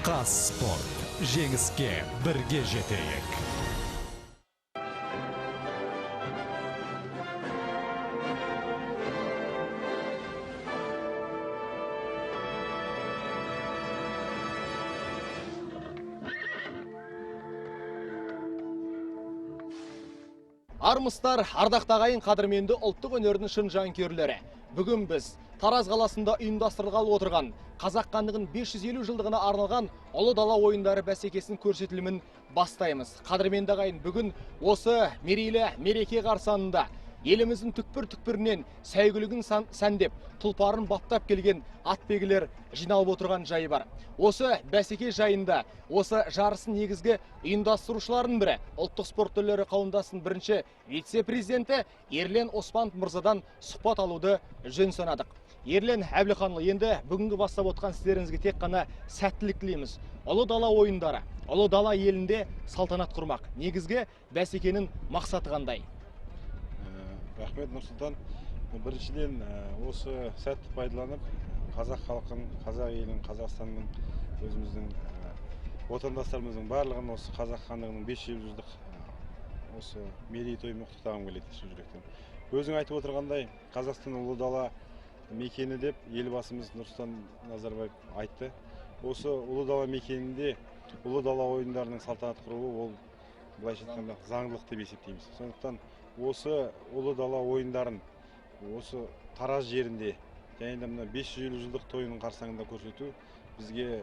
Қазспорт, жеңіске бірге жетейік. Армыстар, ардақты ағайын, қадірменді ұлттық өнердің шын жанкүйерлері. Бүгін біз Тараз қаласында ұйымдастырылғалы отырған қазақ хандығының 550 жылдығына арналған ұлы дала ойындары бәсекесінің көрсетілімін бастаймыз. Қадірменді ағайын, бүгін осы мерейлі мереке қарсаңында еліміздің түкпір-түкпірінен сәйгүлігін сәндеп, тұлпарын баптап келген атбегілер жиналып отырған жайы бар. Осы бәсеке жайында, осы жарыстың негізгі ұйымдастырушылардың бірі, ұлттық спорт түрлері қауымдастығының бірінші вице-президенті Ерлен Оспанов мырзадан сұхбат алуды жөн санадық. Ерлен Әбілханұлы, енді бүгінгі бастап отқан сіздеріңізге тек қана сәттілік тілейміз. Ұлы дала ойындары, ұлы дала елінде салтанат құрмақ. Негізгі бәсекенің мақсаты қандай? Рахмет, Нұрсұлтан. Біріншіден осы сәтті пайдаланып, қазақ халқын, қазақ елін, Қазақстанның, өзіміздің отандастарымыздың барлығын осы қазақ хандығының 500 жылдық осы мерейтоймен құттықтағым келеді шын жүректен. Өзің айтып отырғандай, Қазақстан ұлы дала мекені деп елбасымыз Нұрсұлтан Назарбаев айтты. Осы ұлы дала мекенінде ұлы дала ойындарының салтанат құруы, ол былайша айтқанда заңдылық деп есептейміз. Сондықтан осы ұлы дала ойындарын осы Тараз жерінде және де 550 жылдық тойының қарсаңында көрсету бізге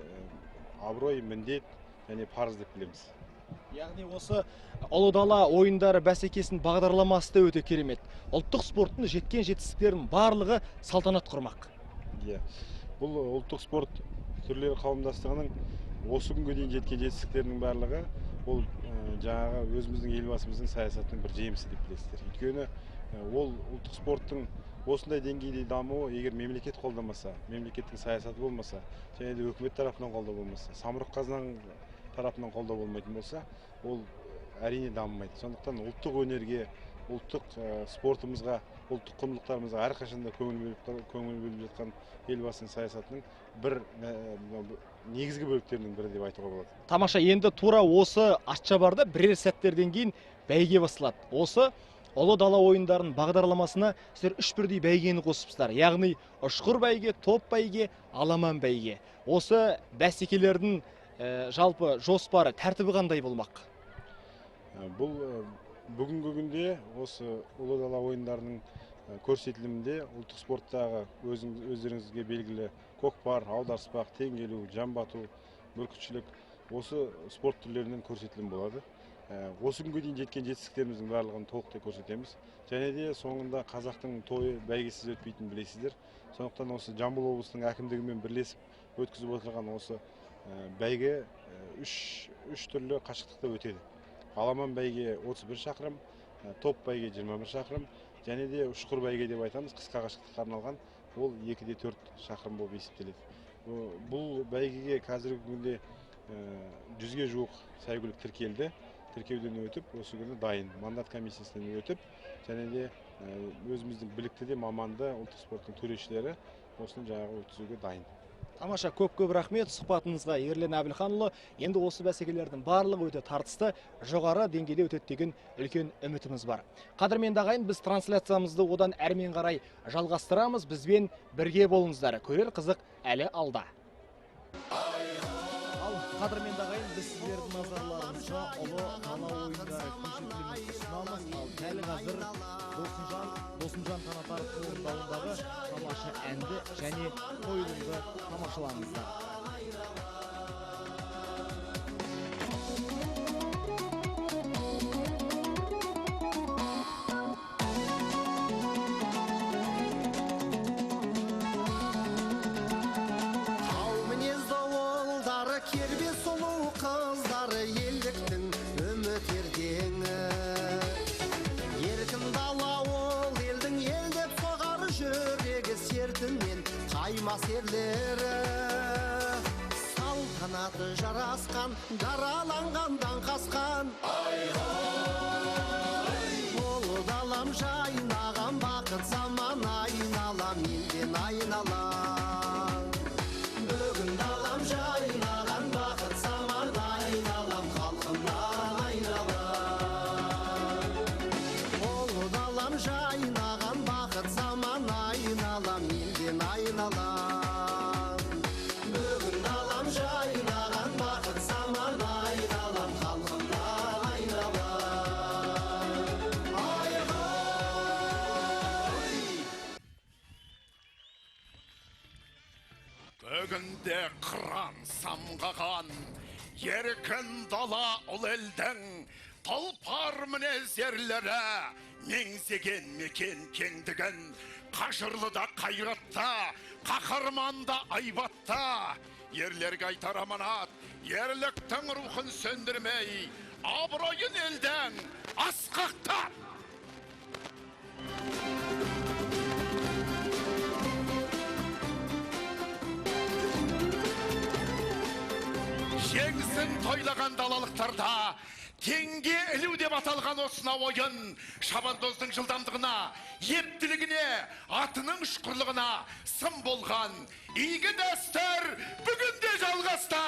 абырой, міндет және парыз деп білеміз. Яғни осы ұлы дала ойындары бәсекесінің бағдарламасы да өте керемет. Ұлттық спорттың жеткен жетістіктерінің барлығы салтанат құрмақ. Бұл ұлттық спорт түрлері қауымдастығының осы күнге дейін жеткен жетістіктерінің барлығы ол жаңағы өзіміздің елбасымыздың саясатының бір жемісі деп білесіздер. Өйткені ол ұлттық спорттың осындай деңгейде дамуы егер мемлекет қолдамаса, мемлекеттің саясаты болмаса, және де үкімет тарапынан қолдау болмаса, самұрық қазынаның тарапынан қолдау болмайтын болса, ол әрине дамымайды. Сондықтан ұлттық өнерге, ұлттық спортымызға, ұлттық құндылықтарымызға әрқашанда көңіл бөліп жатқан елбасының саясатының бір негізгі бөліктерінің бірі деп айтуға болады. Тамаша, енді тура осы Атшабарда бірер сәттерден кейін бәйге басталады. Осы ұлы дала ойындарының бағдарламасына сіздер үш бірдей бәйгені қосыпсыздар. Яғни ұшқыр бәйге, топ бәйге, аламан бәйге. Осы бәсекелердің жалпы жоспары, тәртібі қандай болмақ? Бұл бүгінгі күнде осы ұлы дала ойындарының көрсетілімінде ұлттық спорттағы өздеріңізге белгілі көкпар, аударыспақ, теңге ілу, жамбы ату, бүркітшілік осы спорт түрлерінен көрсетілім болады. Осы күнге дейін жеткен жетістіктеріміздің барлығын толықтай көрсетеміз. Және де соңында қазақтың тойы бәйгесіз өтпейтінін білесіздер. Сондықтан осы Жамбыл облысының әкімдігімен бірлесіп өткізіп отырған осы бәйге үш түрлі қашықтықта өтеді. Аламан бәйге 31 шақырым, топ бәйге 21 шақырым, және де ұшқыр бәйге деп айтамыз, қысқа қашықтыққа арналған, ол 2-4 шақырым болып есептеледі. Бұл бәйгеге қазіргі күнде 100-ге жуық сәйгүлік тіркелді. Тіркеуден өтіп, осы күні дайын. Мандат комиссиясынан өтіп, және де өзіміздің білікті де маманды ұлттық спорттың төрешілері осыны жаңағы өткізуге дайын. Тамаша, көп рахмет сұхбатыңызға, Ерлен Әбілханұлы. Енді осы бәсекелердің барлығы өте тартысты, жоғары деңгейде өтеді деген үлкен үмітіміз бар. Қадірменді ағайын, біз трансляциямызды одан әрмен қарай жалғастырамыз. Бізбен бірге болыңыздар. Көрер қызық әлі алда. Қадірменді ағайын, біз сіздердің назарларыңызға ұлы дала ойындары көрсетілімін ұсынамыз. Ал дәл қазір Досымжан Танатаровтың орындауындағы тамаша әнді және қойылымды тамашалаңыздар. Кербез сұлу қыздары елдіктің үміт ертеңі. Еркін дала ол елдің елдеп соғар жүрегі сертінен қаймас ерлері. Салтанаты жарасқан, дараланған даңқасқан. Ұлы далам жайнаған, бақыт заман айналам, елден айналам. Бүгін далам жайнаған, самғаған еркін дала ұл елдің тұлпар мінез ерлері меңзеген мекен кеңдігін қажырлыда қайратта қаһарманда айбатта ерлерге айтар аманат ерліктің рухын сөндірмей абыройын елдің асқақтап жеңісін тойлаған далалықтарда теңге ілу деп аталған осына ойын шабандоздың жылдамдығына ептілігіне атының ұшқырлығына сын болған игі дәстүр бүгінде жалғасты.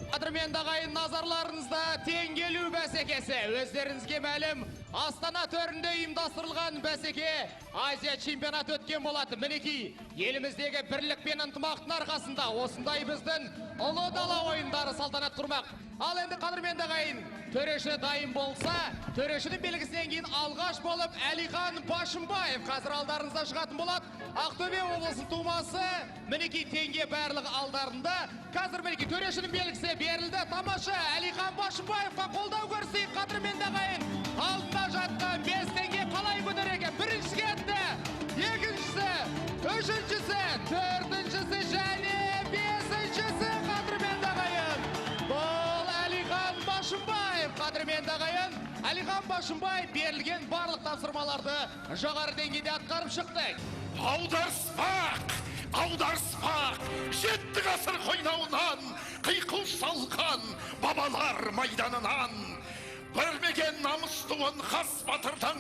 Қадірменді ағайын, назарларыңызда теңгелу бәсекесі. Өздеріңізге мәлім, Астана төрінде ұйымдастырылған бәсеке Азия чемпионаты өткен болады. Мінекей, еліміздегі бірлік пен ынтымақтың арқасында осындай біздің ұлы дала ойындары салтанат құрмақ. Ал енді қадірменді ағайын, төреші дайын болса, төрешінің белгісінен кейін алғаш болып Әлихан Башымбаев қазір алдарыңызда шығатын болады. Ақтөбе облысының тумасы, мінекей теңге барлық алдарында. Қазір мінекей төрешінің белгісі берілді. Тамаша Әлихан Башымбаевқа қолдау көрсетейік қадірменді ағайын. Алдында жатқан 5 теңге қалай көтерер екен? Біріншісі кетті, екіншісі, үшіншісі, төртіншісі және бесіншісі қадірменді ағайын. Бұл Әлихан Башымбаев қадірменді ағайын. Әлихан Башымбаев берілген барлық тапсырмаларды жоғары деңгейде атқарып шықты. Аударыспақ, 7 ғасыр қойнауынан қиқу салған бабалар майданынан білмеген намыс туын хас батырдың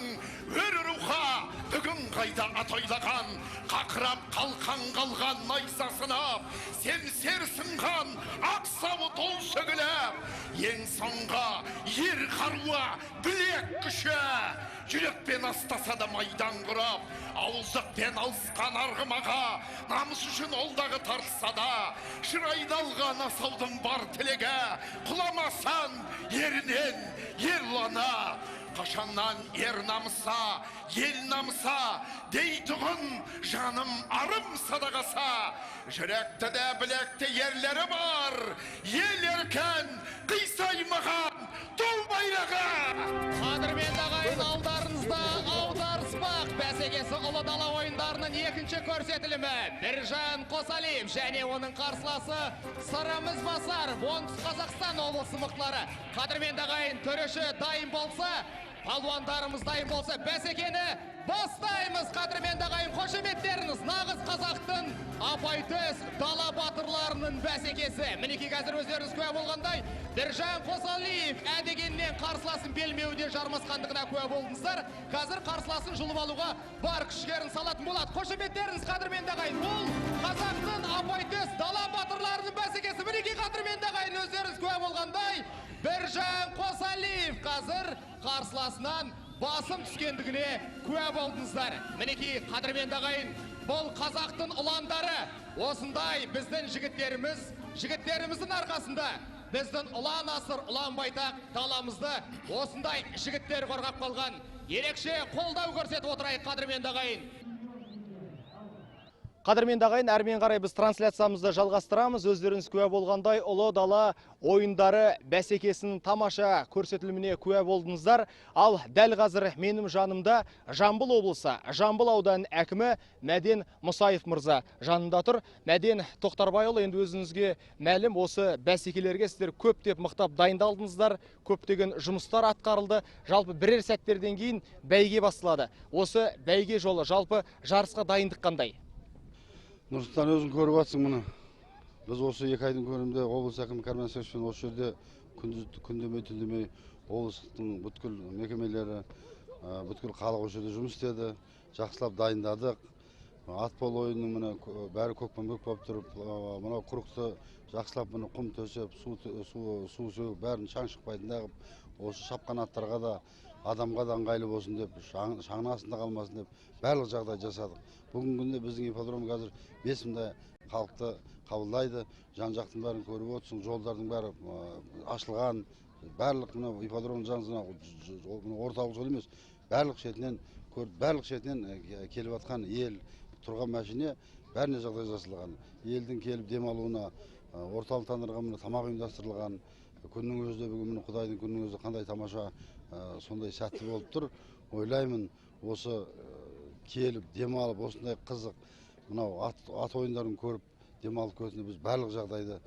өр руха бүгін қайда атойлаған қақырап қалқан қалған найзасынап семсер сынған ақсауыт ол сөгіліп ең соңға ер қаруа білек күші жүрекпен астаса да майдан құрап ауыздықпен алысқан арғымаға намыс үшін олдағы тартса да шырайды алған асаудың бар тілегі құламасан ерінен ерлана қашаннан ер намыса ел намыса дейтұғын жаным арым садағаса жүректі де білекті ерлері бар ел еркен қисаймаған ту байрағы. Қадірменді ағайын, алдарыңызда аударыспақ бәсекесі ұлы дала ойындарының екінші көрсетілімі. Біржан Қосалиев және оның қарсыласы Сырымыз Басар, оңтүстік Қазақстан облысы мықтылары. Қадірменді ағайын, төреші дайын болса, палуандарымыз дайын болса, бәсекені бастаймыз. Қадірменді ағайын, қошеметтеріңіз, нағыз қазақтың апайтөс дала батырларының бәсекесі. Мінекей қазір өздеріңіз куә болғандай, Біржан Қосалиев әдегеннен қарсыласын белмеуде жармасқандығына куә болдыңыздар. Қазір қарсыласын жұлып алуға бар күштерін салатын болады. Қошеметтеріңіз, қадірменді ағайын, бұл қазақтың апайтөс дала батырларының бәсекесі. Мінекей қадірменді ағайын, өздеріңіз куә болғандай, Біржан Қосалиев қазір қарсыласынан басым түскендігіне куә болдыңыздар. Мінекей қадірменді ағайын, бұл қазақтың ұландары. Осындай біздің жігіттеріміздің арқасында біздің ұлан асыр, ұлан байтақ даламызды осындай жігіттер қорғап қалған. Ерекше қолдау көрсетіп отырайық қадірменді ағайын. Қадірменді ағайын, әрмен қарай біз трансляциямызды жалғастырамыз. Өздеріңіз куә болғандай ұлы дала ойындары бәсекесінің тамаша көрсетіліміне куә болдыңыздар. Ал дәл қазір менің жанымда Жамбыл облысы, Жамбыл ауданының әкімі Мәден Мұсаев мырза жанында тұр. Мәден Тоқтарбайұлы, енді өзіңізге мәлім, осы бәсекелерге сіздер көптеп мықтап дайындалдыңыздар, көптеген жұмыстар атқарылды. Жалпы бірер сәттерден кейін бәйге басталады. Осы бәйге жолы, жалпы жарысқа дайындық қандай? Нұрсұлтан, өзің көріп жатсың мұны. Біз осы 2 айдың көрімде облыс әкімі Кәрмен Сәкішпен осы жерде күндемей түндемей облыстың бүткіл мекемелері, бүткіл халық осы жерде жұмыс істеді. Жақсылап дайындадық. Атбол ойынның бәрі көкпен-көк болып тұрып, мынау құрықты жақсылап құм төсеп, су сөгіп, бәрін шаң шықпайтын дағып, осы шапқан аттарға да адамға да ыңғайлы болсын деп, шаңның астында қалмасын деп, барлық жағдай жасадық. Бүгінгі күнде біздің ипподром қазір 5000 халықты қабылдайды. Жан-жақтың бәрін көріп отырсың, жолдардың бәрі ашылған. Барлық мына ипподромның жанында орталық жол емес, барлық шетінен келіп жатқан ел, тұрған мәшине бәріне жағдай жасалған. Елдің келіп демалуына орталықтандырылған мына тамақ ұйымдастырылған. Күннің өзі де бүгін Құдайдың күннің өзі қандай тамаша, сондай сәтті болып тұр. Ойлаймын, осы келіп демалып осындай қызық мынау ат ойындарын көріп демалып көтіне біз барлық жағдайды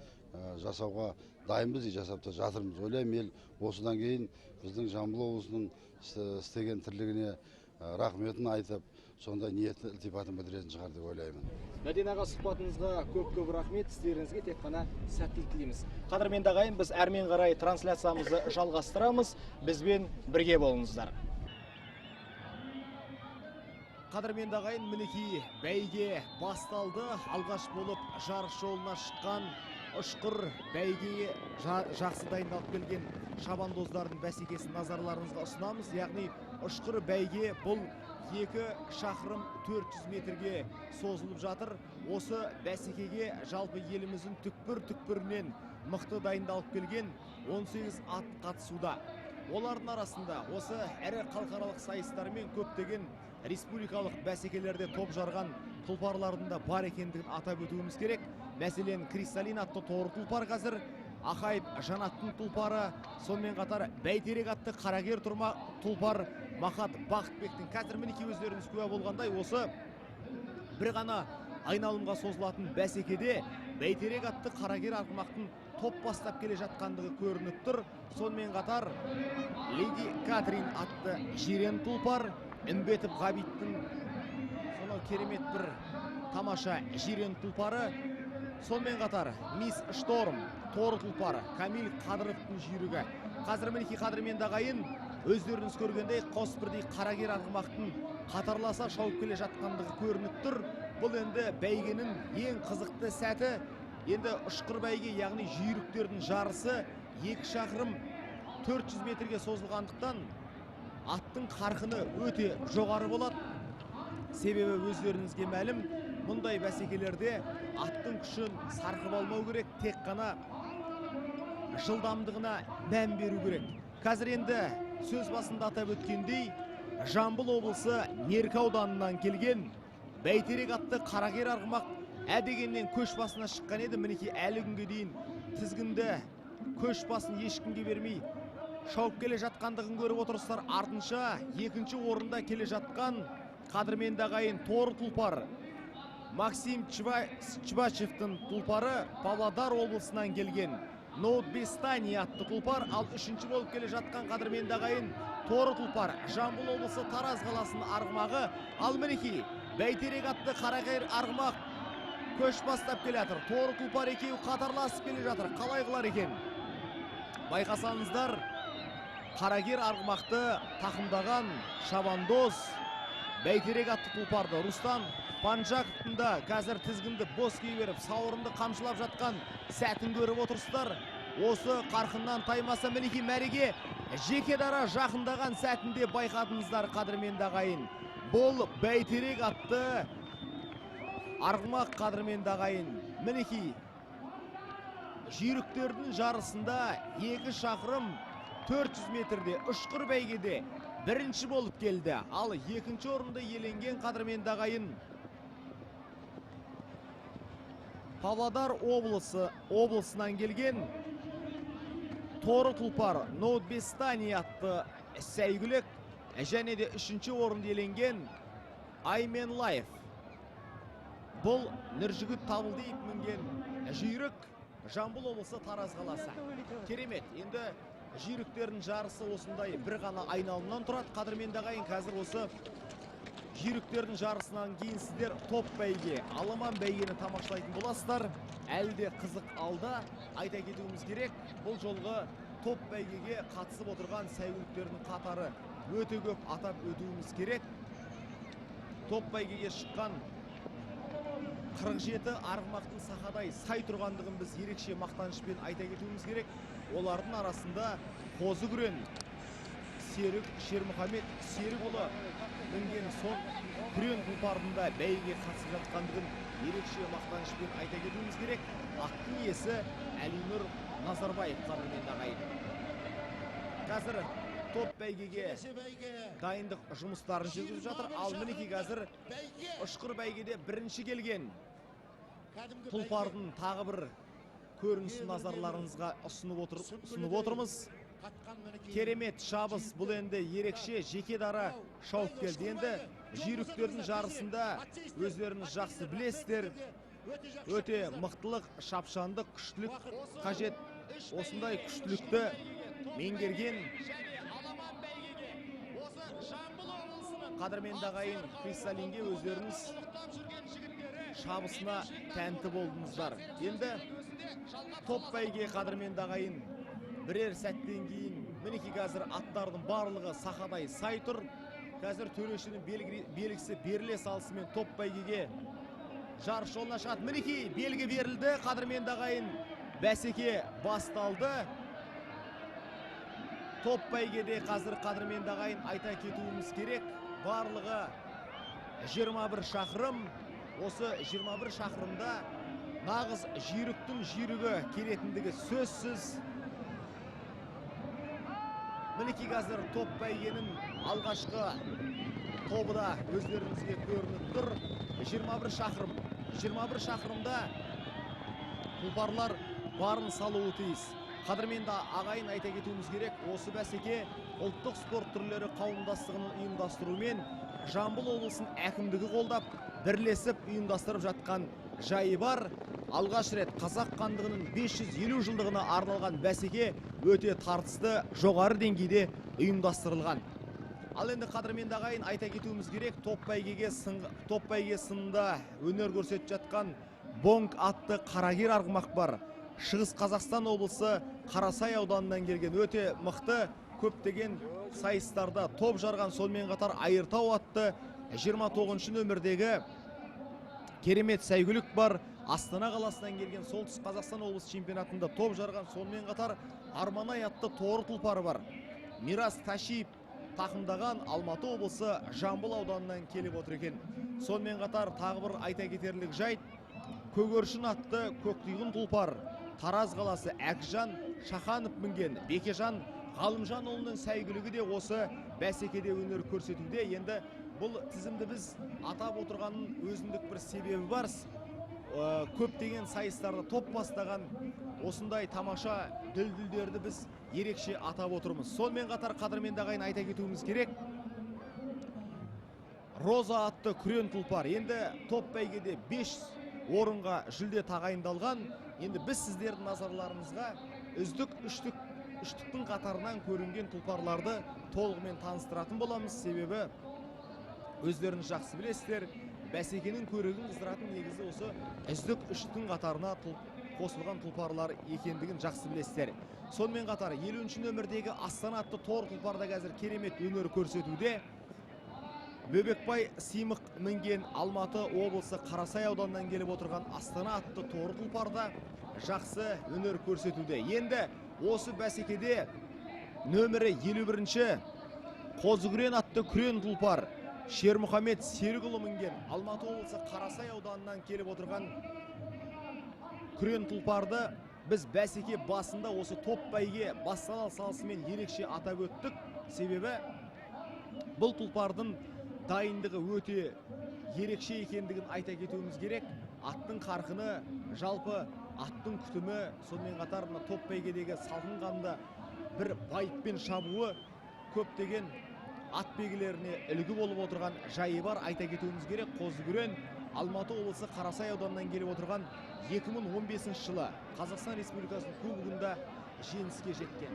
жасауға дайынбыз, жасап та жатырмыз. Ойлаймын, ел осыдан кейін біздің Жамбыл облысының істеген тірлігіне рахметін айтып, сондай ниетті ілтипатын білдіретін шығар деп ойлаймын. Мәден аға, сұхбатыңызға көп рахмет, сіздеріңізге тек қана сәттілік тілейміз. Қадірменді ағайын, біз әрмен қарай трансляциямызды жалғастырамыз, бізбен бірге болыңыздар. Қадірменді ағайын, мінекей бәйге басталды. Алғаш болып жарыс жолына шыққан ұшқыр бәйгеге жақсы дайындалып келген шабандоздардың бәсекесін назарларыңызға ұсынамыз. Яғни ұшқыр бәйге бұл 2 шақырым 400 метрге созылып жатыр. Осы бәсекеге жалпы еліміздің түкпір-түкпірінен мықты дайындалып келген 18 ат қатысуда. Олардың арасында осы әрі халықаралық сайыстар мен көптеген республикалық бәсекелерде топ жарған тұлпарлардың да бар екендігін атап өтуіміз керек. Мәселен, Кристалин атты торы тұлпар қазір, Ақайып Жанаттың тұлпары, сонымен қатар Бәйтерек атты Қарагер тұлпар Махат Бақытбектің. Қазір мінекей өздеріңіз куә болғандай, осы бір ғана айналымға созылатын бәсекеде Бәйтерек атты Қарагер арғымақтың топ бастап келе жатқандығы көрініп тұр. Сонымен қатар Леди Катрин атты Жирен тұлпар, Үмбетов Ғабиттің сонау керемет бір тамаша Жирен тұлпары, сонымен қатар Мисс Шторм торы тұлпары, Камил Қадыровтың жүйрігі. Қазір мінекей қадірменді ағайын, өздеріңіз көргендей қос бірдей Қарагер арғымақтың қатарласа шауып келе жатқандығы көрініп тұр. Бұл енді бәйгенің ең қызықты сәті. Енді ұшқыр бәйге, яғни жүйріктердің жарысы 2 шақырым 400 метрге созылғандықтан аттың қарқыны өте жоғары болады. Себебі өздеріңізге мәлім, мұндай бәсекелерде аттың күшін сарқып алмау керек, тек қана жылдамдығына мән беру керек. Қазір енді сөз басында атап өткендей, Жамбыл облысы Меркі ауданынан келген Бәйтерек атты Қарагер арғымақ әдегеннен көш басына шыққан еді. Мінекей әлі күнге дейін тізгінді көш басын ешкімге бермей шауып келе жатқандығын көріп отырсыздар. Артынша 2-ші орында келе жатқан қадірменді ағайын торы тұлпар Максим Чвачевтің тұлпары Павлодар облысынан келген Ноутбестани атты тұлпар, ал 3-ші болып келе жатқан қадірменді ағайын торы тұлпар Жамбыл облысы Тараз қаласының арғымағы. Ал мінекей Бәйтерек атты Қарагер арғымақ көш бастап келе жатыр. Торы тұлпар екеуі қатарласып келе жатыр. Қалай қылар екен? Байқасаңыздар, Қарагер арғымақты тақымдаған шабандоз Бәйтерек атты тұлпарды Рустам Панжаковтың да қазір тізгінді бос кей беріп, сауырынды қамшылап жатқан сәтін көріп отырсыздар. Осы қарқыннан таймаса мінекей мәреге жеке дара жақындаған сәтінде байқадыңыздар қадірменді ағайын. Бұл Бәйтерек атты арғымақ қадірменді ағайын. Мінекей жүйріктердің жарысында 2 шақырым 400 метрде ұшқыр бәйгеде 1-ші болып келді. Ал 2-ші орынды иеленген қадірменді ағайын Павлодар облысынан келген торы тұлпар Ноутбестани атты сәйгүлік, және де 3-ші орынды иеленген Аймен Лайф. Бұл Нұржігіт Табылдиев мінген жүйрік, Жамбыл облысы Тараз қаласы. Керемет, енді жүйріктердің жарысы осындай бір ғана айналымнан тұрады. Қадірменді ағайын, қазір осы жүйріктердің жарысынан кейін сіздер топ бәйге, аламан бәйгені тамашалайтын боласыздар. Әлде қызық алда. Айта кетуіміз керек, бұл жолғы топ бәйгеге қатысып отырған сәйгүліктердің қатары өте көп, атап өтуіміз керек. Топ бәйгеге шыққан 47 арғымақтың сахадай сай тұрғандығын біз ерекше мақтанышпен айта кетуіміз керек. Олардың арасында Қозы Күрен Серік Шермұхамед Серікұлы мінген сон Күрен тұлпарында бәйгеге қатысып жатқандығын ерекше мақтанышпен айта кетуіміз керек. Аттың иесі Әлинұр Назарбаев қадірменді ағайын. Қазір топ бәйгеге дайындық жұмыстарын жүргізіп жатыр. Ал мінекей қазір ұшқыр бәйгеде 1-ші келген тұлпардың тағы бір көрінісін назарларыңызға ұсынып отырмыз. Керемет шабыс, бұл енді ерекше жеке дара шауып келді. Енді жүйріктердің жарысында өздеріңіз жақсы білесіздер, өте мықтылық, шапшандық, күштілік қажет. Осындай күштілікті меңгерген қадірменді ағайын Хриссалинге өздеріңіз шабысына тәнті болдыңыздар. Енді топ бәйге қадірменді ағайын бірер сәттен кейін мінеки қазір аттардың барлығы сақадай сай тұр. Қазір төрешінің белгісі беріле салысымен топ бәйгеге жарыс жолына шығады. Мінеки белгі берілді, қадірменді ағайын бәсеке басталды. Топ бәйгеде қазір қадірменді ағайын айта кетуіміз керек. Барлығы 21 шақырым. Осы 21 шақырымда нағыз жүйріктің жүйрігі келетіндігі сөзсіз. Мінеки қазір топ бәйгенің алғашқы тобы да өздеріңізге көрініп тұр. 21 шақырым. 21 шақырымда тұлпарлар барын салуы тиіс. Қадірменді ағайын айта кетуіміз керек, осы бәсеке ұлттық спорт түрлері қауымдастығының ұйымдастыруымен Жамбыл облысының әкімдігі қолдап, бірлесіп ұйымдастырып жатқан жайы бар. Алғаш рет қазақ хандығының 550 жылдығына арналған бәсеке өте тартысты, жоғары деңгейде ұйымдастырылған. Ал енді қадірменді ағайын айта кетуіміз керек, топ бәйге сынында өнер көрсетіп жатқан Бонг атты қарагер арғымақ бар. Шығыс Қазақстан облысы Қарасай ауданынан келген өте мықты, көптеген сайыстарда топ жарған, сонымен қатар Айыртау атты 29 нөмірдегі керемет сәйгүлік бар. Астана қаласынан келген Солтүстік Қазақстан облысы чемпионатында топ жарған, сонымен қатар Арманай атты торы тұлпары бар. Мирас Ташиев тақымдаған Алматы облысы Жамбыл ауданынан келіп отыр екен. Сонымен қатар тағы бір айта кетерлік жайт, Көгершін атты көктүйгін тұлпар Тараз қаласы Әкжан Шаханов мінген Бекежан Ғалымжанұлының сәйгүлігі де осы бәсекеде өнер көрсетуде. Енді бұл тізімді біз атап отырғанның өзіндік бір себебі бар. Көптеген сайыстарда топ бастаған осындай тамаша дүлдүлдерді біз ерекше атап отырмыз. Сонымен қатар қадірменді ағайын айта кетуіміз керек, Роза атты күрен тұлпар. Енді топ бәйгеде 5 орынға жүлде тағайындалған. Енді біз сіздердің назарларыңызға үздік үштіктің қатарынан көрінген тұлпарларды толығымен таныстыратын боламыз. Себебі өздеріңіз жақсы білесіздер, бәсекенің көрігін қыздыратын негізі осы үздік үштіктің қатарына қосылған тұлпарлар екендігін жақсы білесіздер. Сонымен қатар 50-ші нөмірдегі Астана атты тор тұлпарда қазір керемет өнер көрсетуде. Бөбекбай Симық мінген Алматы облысы Қарасай ауданынан келіп отырған Астана атты торы тұлпарда жақсы өнер көрсетуде. Енді осы бәсекеде нөмірі 51-ші Қозыкүрен атты күрен тұлпар Шермұхамед Серікұлы мінген Алматы облысы Қарасай ауданынан келіп отырған күрен тұлпарды біз бәсеке басында осы топ бәйге басталал салысымен ерекше атап өттік. Себебі бұл тұлпардың дайындығы өте ерекше екендігін айта кетуіміз керек. Аттың қарқыны, жалпы аттың күтімі, сонымен қатар топ бәйгедегі салқын қанды бір байыппен шабуы көптеген ат бәйгелеріне үлгі болып отырған жайы бар. Айта кетуіміз керек, Қозыкүрен Алматы облысы Қарасай ауданынан келіп отырған 2015 жылы Қазақстан Республикасының кубогында жеңіске жеткен.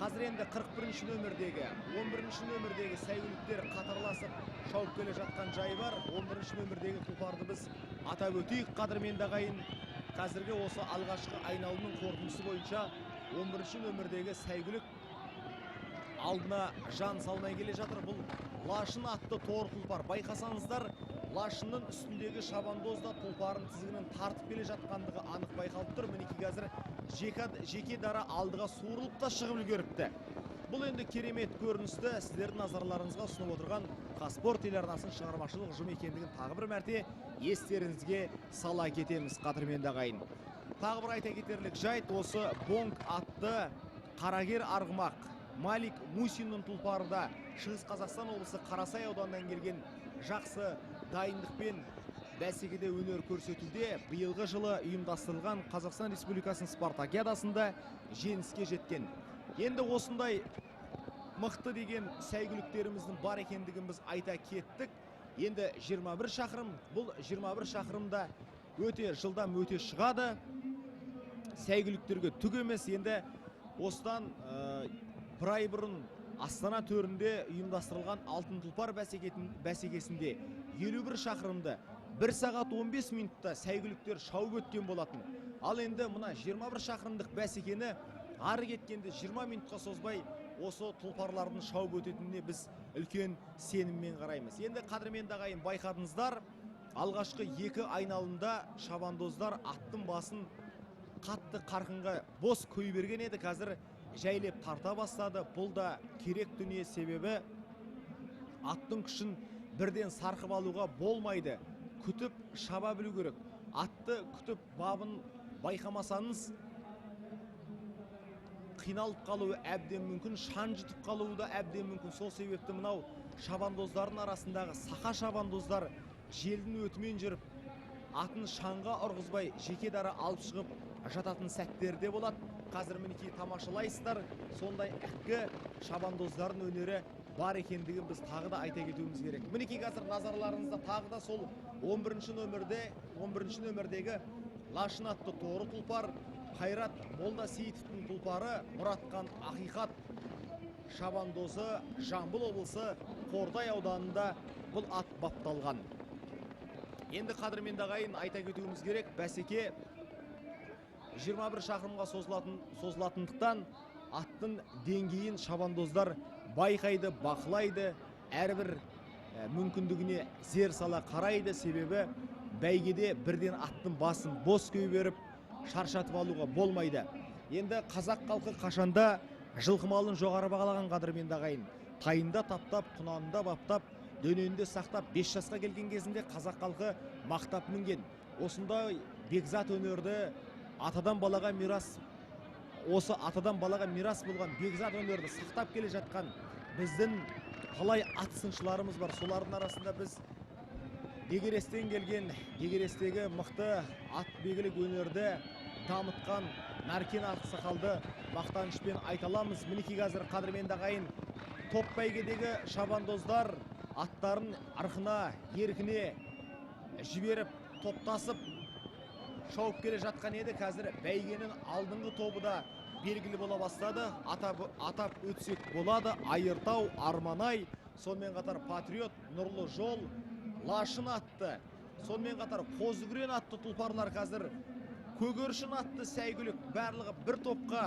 Қазір енді 41-ші нөмірдегі, 11-ші нөмірдегі сәйгүліктер қатарласып шауып келе жатқан жайы бар. 11-ші нөмірдегі тұлпарды біз атап өтейік. Қадірменді ағайын, қазіргі осы алғашқы айналымның қорытындысы бойынша 11-ші нөмірдегі сәйгүлік алдына жан салмай келе жатыр. Бұл Лашын атты тор тұлпар. Байқасаңыздар, Лашынның үстіндегі шабандозда тұлпарын тізгінін тартып келе жатқандығы анық байқалып тұр. Мінеки қазір жеке дара алдыға суырылып та шығып үлгеріпті. Бұл енді керемет көріністі сіздердің назарларыңызға ұсынып отырған Қазспорт телеарнасының шығармашылық ұжымы екендігін тағы бір мәрте естеріңізге сала кетеміз, қадірменді ағайын. Тағы бір айта кетерлік жайт, осы Бонг атты қарагер арғымақ Малик Мусиннің тұлпарында Шығыс Қазақстан облысы Қарасай ауданынан келген жақсы дайындықпен бәсекеде өнер көрсетуде биылғы жылы ұйымдастырылған Қазақстан Республикасының спартакиадасында жеңіске жеткен. Енді осындай мықты деген сәйгүліктеріміздің бар екендігін біз айта кеттік. Енді 21 шақырым, бұл 21 шақырымда өте жылдам өте шығады. Сәйгүліктерге түк емес. Енді осыдан бір ай бұрын Астана төрінде ұйымдастырылған алтын тұлпар бәсекесінде 51 шақырымды 1 сағат 15 минутта сәйгүліктер шауып өткен болатын. Ал енді мына 21 шақырымдық бәсекені ары кеткенде 20 минутқа созбай осы тұлпарлардың шауып өтетініне біз үлкен сеніммен қараймыз. Енді қадірменді ағайын, байқадыңыздар, алғашқы 2 айналымда шабандоздар аттың басын қатты қарқынға бос көй берген еді, қазір жайлеп тарта бастады. Бұл да керек дүние, себебі аттың күшін бірден сарқып алуға болмайды. Күтіп шаба білу керек. Атты күтіп бабын байқамасаңыз қиналып қалуы әбден мүмкін, шан жұтып қалуы да әбден мүмкін. Сол себепті мынау шабандоздардың арасындағы сақа шабандоздар желдің өтімен жүріп, атын шанға ұрғызбай жеке дара алып шығып жататын сәттерде болады. Қазір мінекей тамашалайсыздар, сондай әккі шабандоздардың өнері бар екендігін біз тағы да айта кетуіміз керек. Мінекей қазір назарларыңызда тағы да сол 11-ші нөмірдегі Лашын атты торы тұлпар, Қайрат Молда Сейітовтің тұлпары Мұратқан Ақиқат шабандозы Жамбыл облысы Қордай ауданында бұл ат бапталған. Енді қадірменді ағайын, айта кетуіміз керек, бәсеке 21 шақырымға созылатындықтан аттың деңгейін шабандоздар байқайды, бақылайды, әрбір мүмкіндігіне зер сала қарайды. Себебі бәйгеде бірден аттың басын бос көй беріп шаршатып алуға болмайды. Енді қазақ халқы қашанда жылқы малын жоғары бағалаған, қадірменді ағайын. Тайында таптап, құнанында баптап, дөненінде сақтап, 5 жасқа келген кезінде қазақ халқы мақтап мінген. Осындай бекзат өнерді атадан балаға мирас, осы атадан балаға мирас болған бекзат өнерді сақтап келе жатқан біздің талай ат сыншыларымыз бар. Солардың арасында біз Дегерестен келген, Дегерестегі мықты ат бегілік өнерді дамытқан Наркен Ақсақалды мақтанышпен айталамыз. Мінекей қазір қадірменді ағайын, топ бәйгедегі шабандоздар аттарын арқына, еркіне жіберіп, топтасып шауып келе жатқан еді. Қазір бәйгенің алдыңғы тобы да белгілі бола бастады. Атап өтсек болады: Айыртау, Арманай, сонымен қатар Патриот, Нұрлы жол, Лашын атты, сонымен қатар Қозыкүрен атты тұлпарлар, қазір Көгершін атты сәйгүлік барлығы бір топқа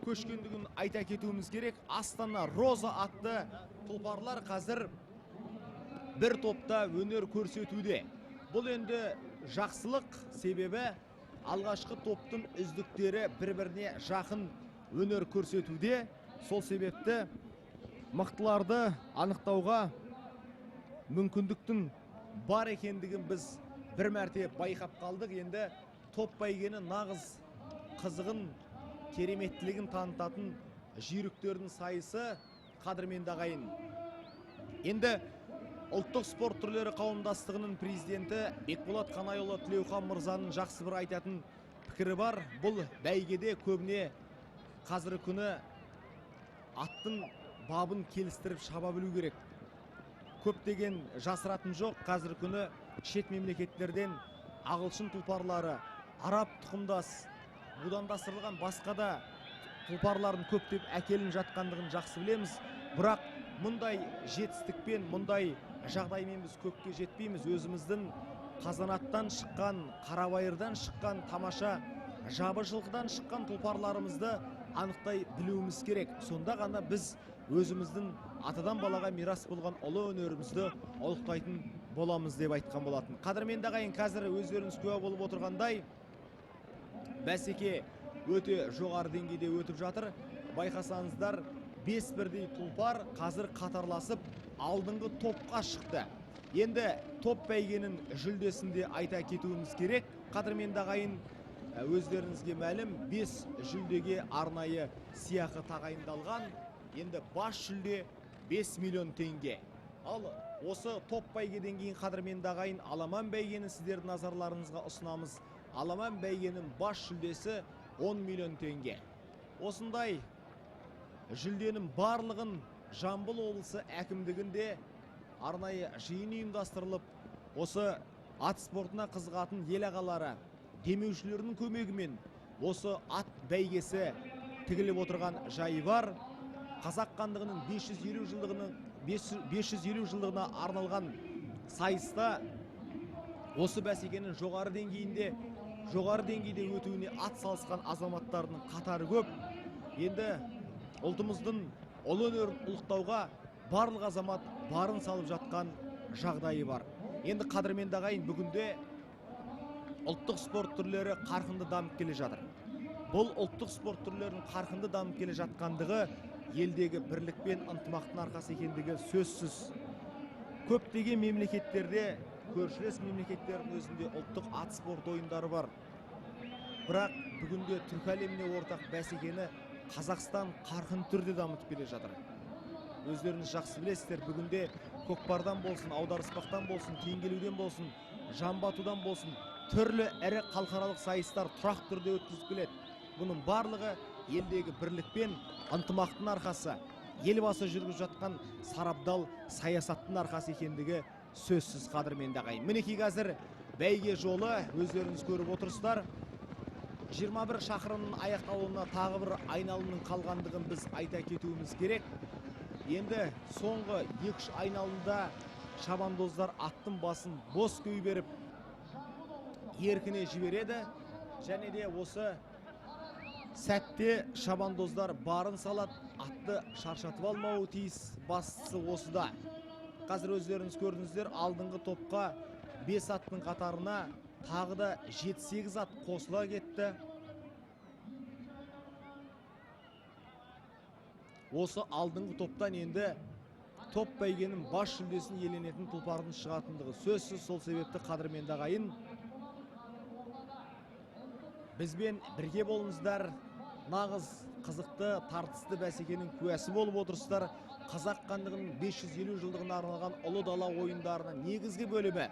көшкендігін айта кетуіміз керек. Астана Роза атты тұлпарлар қазір бір топта өнер көрсетуде. Бұл енді жақсылық, себебі алғашқы топтың үздіктері бір-біріне жақын өнер көрсетуде. Сол себепті мықтыларды анықтауға мүмкіндіктің бар екендігін біз бір мәрте байқап қалдық. Енді топ бәйгені нағыз қызығын, кереметтілігін танытатын жүйріктердің сайысы, қадірменді ағайын. Енді ұлттық спорт түрлері қауымдастығының президенті Бекболат Қанайұлы Тілеухан мырзаның жақсы бір айтатын пікірі бар. Бұл бәйгеде көбіне қазіргі күні аттың бабын келістіріп шаба білу керек. Көптеген жасыратын жоқ. Қазіргі күні шет мемлекеттерден ағылшын тұлпарлары, араб тұқымдас, будандастырылған басқа да тұлпарларын көптеп әкелін жатқандығын жақсы білеміз. Бірақ мұндай жетістікпен, мұндай жағдаймен біз көпке жетпейміз. Өзіміздің Қазанаттан шыққан, Қарабайырдан шыққан, тамаша жабы жылқыдан шыққан тұлпарларымызды анықтай білуіміз керек. Сонда ғана біз өзіміздің атадан балаға мирас болған ұлы өнерімізді ұлықтайтын боламыз деп айтқан болатын. Қадірменді ағайын, қазір өздеріңіз куә болып отырғандай бәсеке өте жоғары деңгейде өтіп жатыр. Байқасаңыздар, 5 бірдей тұлпар қазір қатарласып алдыңғы топқа шықты. Енді топ бәйгенің жүлдесінде айта кетуіміз керек. Қадірменді ағайын, өздеріңізге мәлім, 5 жүлдеге арнайы сыйақы тағайындалған. Енді бас жүлде 5 миллион теңге. Ал осы топ бәйгеден кейін қадірменді ағайын аламан бәйгені сіздердің назарларыңызға ұсынамыз. Аламан бәйгенің бас жүлдесі 10 миллион теңге. Осындай жүлденің барлығын Жамбыл облысы әкімдігінде арнайы жиын ұйымдастырылып, осы ат спортына қызығатын ел ағалары, демеушілердің көмегімен осы ат бәйгесі тігіліп отырған жайы бар. Қазақ хандығының 550 жылдығына арналған сайыста осы бәсекенің жоғары деңгейде өтуіне ат салысқан азаматтардың қатары көп. Енді ұлтымыздың ұлы өнерін ұлықтауға барлық азамат барын салып жатқан жағдайы бар. Енді қадірменді ағайын, бүгінде ұлттық спорт түрлері қарқынды дамып келе жатыр. Бұл ұлттық спорт түрлерінің қарқынды дамып келе жатқандығы елдегі бірлік пен ынтымақтың арқасы екендігі сөзсіз. Көптеген мемлекеттерде, көршілес мемлекеттердің өзінде ұлттық ат спорт ойындары бар. Бірақ бүгінде түркі әлеміне ортақ бәсекені Қазақстан қарқын түрде дамытып келе жатыр. Өздеріңіз жақсы білесіздер, бүгінде көкпардан болсын, аударыспақтан болсын, теңгелуден болсын, жамбы атудан болсын, түрлі ірі халықаралық сайыстар тұрақ түрде өткізіліп келеді. Бұның барлығы елдегі бірлік пен ынтымақтың арқасы, елбасы жүргізіп жатқан сарабдал саясаттың арқасы екендігі сөзсіз, қадірменді ағайын. Мінекей қазір бәйге жолы өздеріңіз көріп отырсыздар. 21 шақырымның аяқталуына тағы бір айналымның қалғандығын біз айта кетуіміз керек. Енді соңғы 2-3 айналымда шабандоздар аттың басын бос көй беріп еркіне жібереді. Және де осы сәтте шабандоздар барын салады, атты шаршатып алмауы тиіс. Бастысы осыда. Қазір өздеріңіз көрдіңіздер, алдыңғы топқа 5 аттың қатарына тағы да 7-8 ат қосыла кетті. Осы алдыңғы топтан енді топ бәйгенің бас жүлдесін иеленетін тұлпардың шығатындығы сөзсіз. Сол себепті қадірменді ағайын, бізбен бірге болыңыздар. Нағыз қызықты, тартысты бәсекенің куәсі болып отырсыздар. Қазақ хандығының 550 жылдығына арналған ұлы дала ойындарының негізгі бөлімі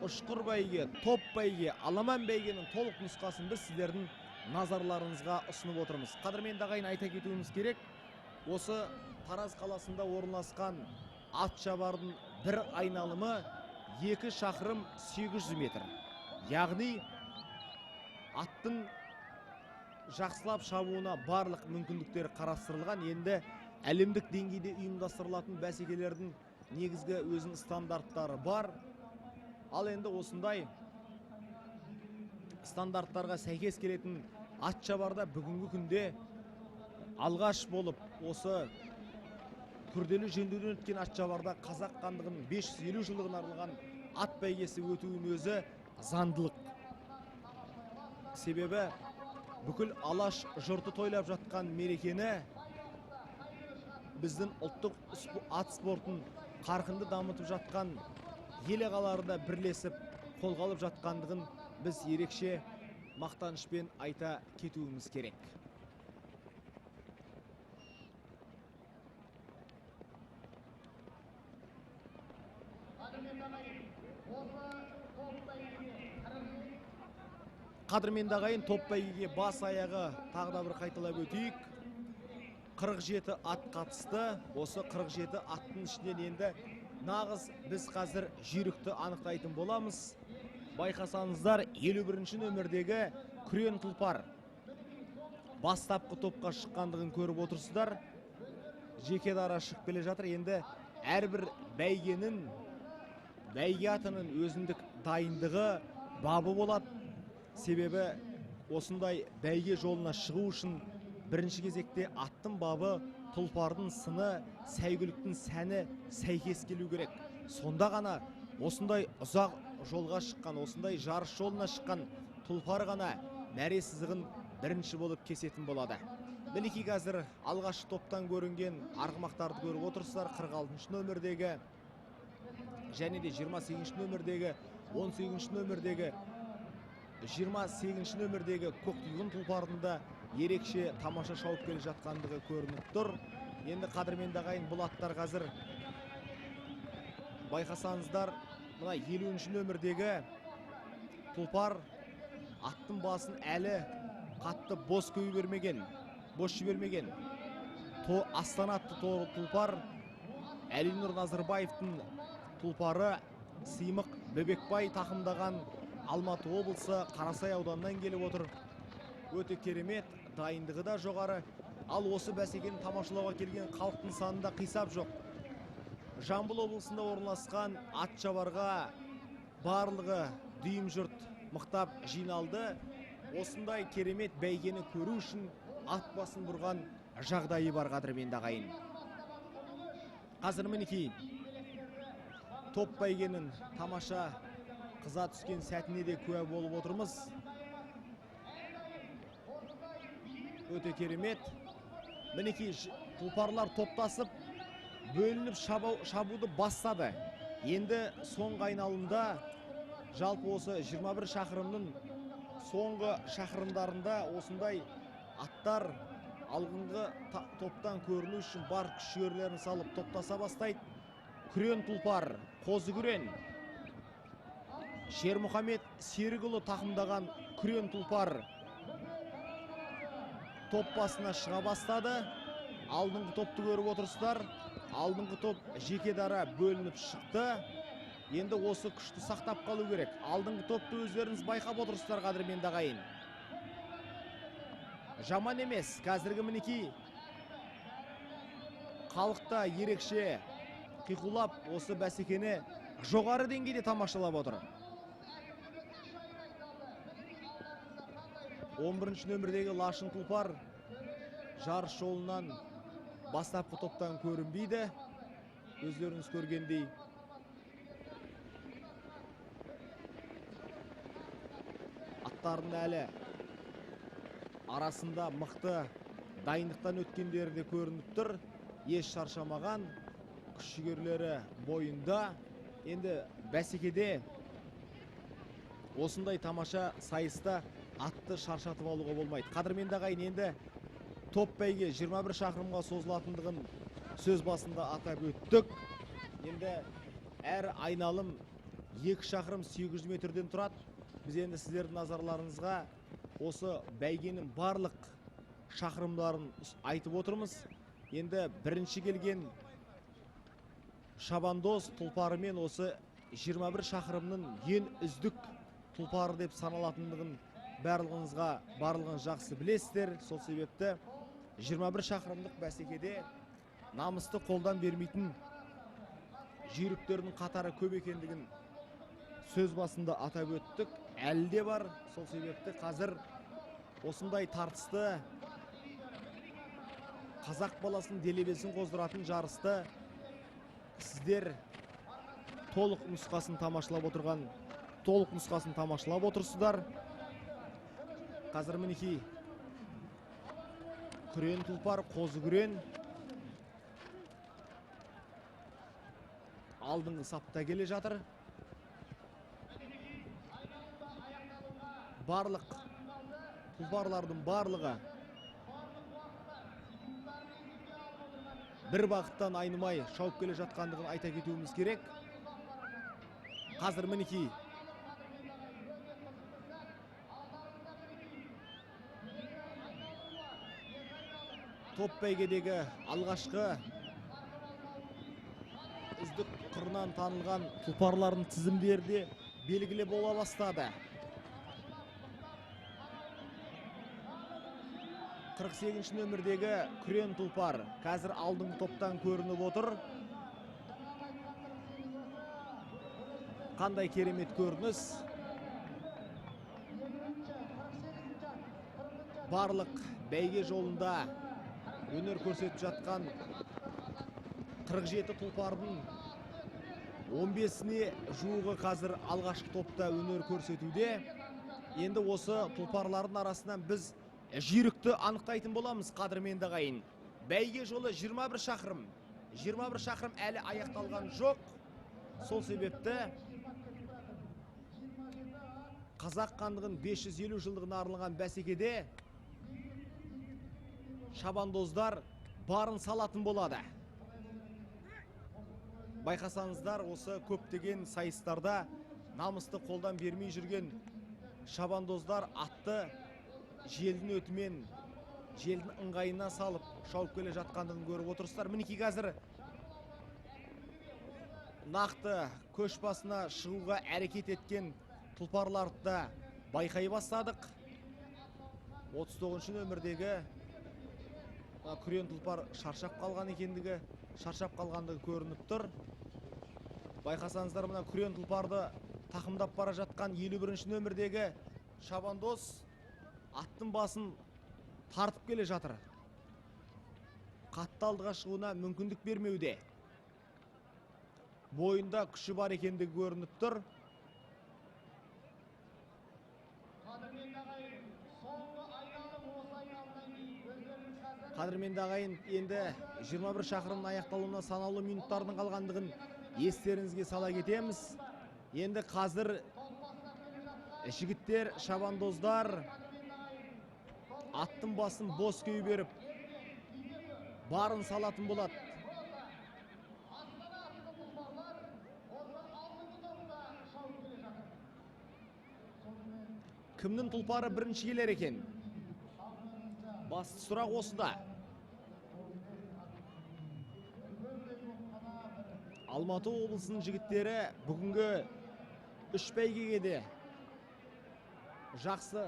ұшқыр бәйге, топ бәйге, аламан бәйгенің толық нұсқасын біз сіздердің назарларыңызға ұсынып отырмыз. Қадірменді ағайын, айта кетуіміз керек, осы Тараз қаласында орналасқан ат шабардың бір айналымы 2 шақырым 800 метр. Яғни аттың жақсылап шабуына барлық мүмкіндіктер қарастырылған. Енді әлемдік деңгейде ұйымдастырылатын бәсекелердің негізгі өзінің стандарттары бар. Ал енді осындай стандарттарға сәйкес келетін ат шабарда бүгінгі күнде алғаш болып осы күрделі жөндеуден өткен ат шабарда Қазақ хандығының 550 жылдығына арналған ат бәйгесі өтуінің өзі заңдылық. Себебі бүкіл алаш жұрты тойлап жатқан мерекені біздің ұлттық ат спортын қарқынды дамытып жатқан ел ағалары да бірлесіп қолға алып жатқандығын біз ерекше мақтанышпен айта кетуіміз керек. Қадірменді ағайын, топ бәйгеге бас аяғы тағы да бір қайталап өтейік. 47 ат қатысты. Осы 47 аттың ішінен енді нағыз біз қазір жүйрікті анықтайтын боламыз. Байқасаңыздар, 51-ші нөмірдегі күрен тұлпар бастапқы топқа шыққандығын көріп отырсыздар. Жеке дара шығып келе жатыр. Енді әрбір бәйгенің, бәйге атының өзіндік дайындығы, бабы болады. Себебі осындай бәйге жолына шығу үшін бірінші кезекте аттың бабы, тұлпардың сыны, сәйгүліктің сәні сәйкес келу керек. Сонда ғана осындай ұзақ жолға шыққан, осындай жарыс жолына шыққан тұлпар ғана мәре сызығын бірінші болып кесетін болады. Мінекей қазір алғаш топтан көрінген арғымақтарды көріп отырсыздар. 46-шы нөмірдегі және де 28-ші нөмірдегі, 18-ші нөмірдегі, 28-ші нөмірдегі көктүйгін тұлпарында ерекше тамаша шауып келе жатқандығы көрініп тұр. Енді қадірменді ағайын, бұл аттар қазір байқасаңыздар, мына 50-ші нөмірдегі тұлпар аттың басын әлі қатты бос жібермеген. Астана атты тұлпар Әлинұр Назарбаевтың тұлпары Сыймық Бөбекбай тақымдаған Алматы облысы Қарасай ауданынан келіп отыр. Өте керемет, дайындығы да жоғары. Ал осы бәсекені тамашалауға келген халықтың санында қисап жоқ. Жамбыл облысында орналасқан Атшабарға барлығы дүйім жұрт мықтап жиналды. Осындай керемет бәйгені көру үшін ат басын бұрған жағдайы бар қадірменді ағайын. Қазір мінекей топ бәйгенің тамаша қыза түскен сәтіне де куә болып отырмыз. Өте керемет. Мінекей тұлпарлар топтасып, бөлініп шабуды бастады. Енді соңғы айналымда, жалпы осы 21 шақырымның соңғы шақырымдарында осындай аттар алғынғы топтан көріну үшін бар күш-жігерлерін салып топтаса бастайды. Күрен тұлпар, Қозы Күрен, Шермұхамед Серікұлы тақымдаған Күрен тұлпар топ басына шыға бастады. Алдыңғы топты көріп отырсыздар. Алдыңғы топ жеке дара бөлініп шықты. Енді осы күшті сақтап қалу керек. Алдыңғы топты өздеріңіз байқап отырсыздар қадірменді ағайын. Жаман емес. Қазіргі мінекей халықта ерекше қиқулап осы бәсекені жоғары деңгейде тамашалап отыр. 11-ші нөмірдегі Лашын тұлпар жарыс жолынан бастапқы топтан көрінбейді. Өздеріңіз көргендей аттардың әлі арасында мықты дайындықтан өткендері де көрініп тұр. Еш шаршамаған, күш-жігерлері бойында. Енді бәсекеде осындай тамаша сайыста атты шаршатып алуға болмайды. Қадірменді ағайын, енді топ бәйге 21 шақырымға созылатындығын сөз басында атап өттік. Енді әр айналым 2 шақырым 800 метрден тұрады. Біз енді сіздердің назарларыңызға осы бәйгенің барлық шақырымдарын айтып отырмыз. Енді бірінші келген Шабандоз тұлпарымен осы 21 шақырымның ең үздік тұлпары деп саналатындығын барлығын жақсы білесіздер. Сол себепті 21 шақырымдық бәсекеде намысты қолдан бермейтін жүйріктердің қатары көп екендігін сөз басында атап өттік. Әлі де бар. Сол себепті қазір осындай тартысты қазақ баласының делебесін қоздыратын жарысты сіздер толық нұсқасын тамашалап отырсыздар. Қазір мінекей Күрен тұлпар, Қозы Күрен алдыңғы сапта келе жатыр. Барлық тұлпарлардың барлығы бір бағыттан айнымай шауып келе жатқандығын айта кетуіміз керек. Қазір мінекей топ бәйгедегі алғашқы үздік қырынан танылған тұлпарлардың тізімдері де белгілі бола бастады. 48-ші нөмірдегі Күрен тұлпар қазір алдыңғы топтан көрініп отыр. Қандай керемет көрініс. Барлық бәйге жолында өнер көрсетіп жатқан 47 тұлпардың 15-іне жуығы қазір алғашқы топта өнер көрсетуде. Енді осы тұлпарлардың арасынан біз жүйрікті анықтайтын боламыз, қадірменді ағайын. Бәйге жолы 21 шақырым. 21 шақырым әлі аяқталған жоқ. Сол себепті қазақ хандығының 550 жылдығына арналған бәсекеде шабандоздар барын салатын болады. Байқасаңыздар, осы көптеген сайыстарда намысты қолдан бермей жүрген шабандоздар атты желдің өтімен, желдің ыңғайына салып шауып келе жатқандығын көріп отырсыздар. Мінекей қазір нақты көш басына шығуға әрекет еткен тұлпарларды да байқай бастадық. 39 нөмірдегі күрен тұлпар шаршап қалғандығы көрініп тұр. Байқасаңыздар, мына күрен тұлпарды тақымдап бара жатқан 51 нөмірдегі шабандоз аттың басын тартып келе жатыр. Қатты алдыға шығуына мүмкіндік бермеуде. Бойында күші бар екендігі көрініп тұр. Қадірменді ағайын, енді 21 шақырымның аяқталуына санаулы минуттардың қалғандығын естеріңізге сала кетеміз. Енді қазір жігіттер, шабандоздар аттың басын бос күй беріп, барын салатын болады. Кімнің тұлпары бірінші келер екен? Басты сұрақ осыда. Алматы облысының жігіттері бүгінгі үш бәйгеге де жақсы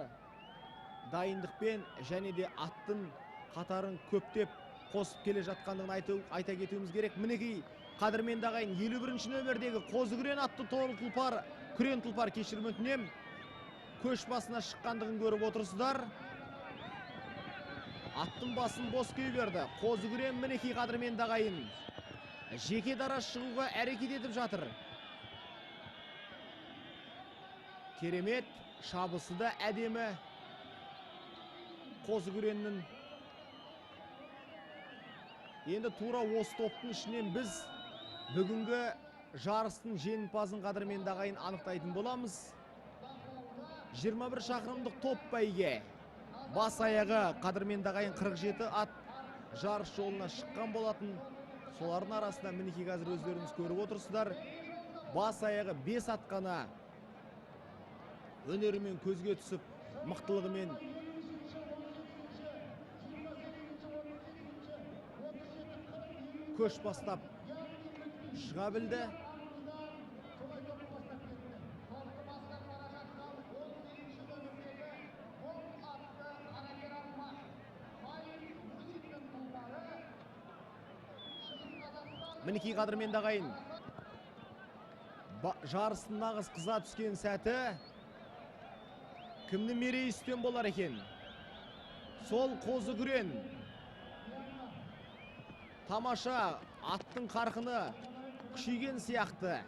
дайындықпен және де аттың қатарын көптеп қосып келе жатқандығын айта кетуіміз керек. Мінекей қадірменді ағайын, 51 нөмірдегі қозы күрен атты күрен тұлпар кешірім өтінем, көш басына шыққандығын көріп отырсыздар. Аттың басын бос күй берді. Қозы күрен мінекей қадірменді ағайын жеке дара шығуға әрекет етіп жатыр. Керемет, шабысы да әдемі. Қозы күреннің енді тура осы топтың ішінен біз бүгінгі жарыстың жеңімпазын қадірменді ағайын анықтайтын боламыз. 21 шақырымдық топ бәйге. Бас аяғы қадірменді ағайын 47 ат жарыс жолына шыққан болатын. Солардың арасында мінекей қазір өздеріңіз көріп отырсыздар. Бас аяғы 5 ат қана өнерімен көзге түсіп, мықтылығымен көш бастап шыға білді. Мінекей қадірменді ағайын, жарыстың нағыз қыза түскен сәті кімнің мерейі үстем болар екен? Сол қозы күрен. Тамаша, аттың қарқыны күшейген сияқты.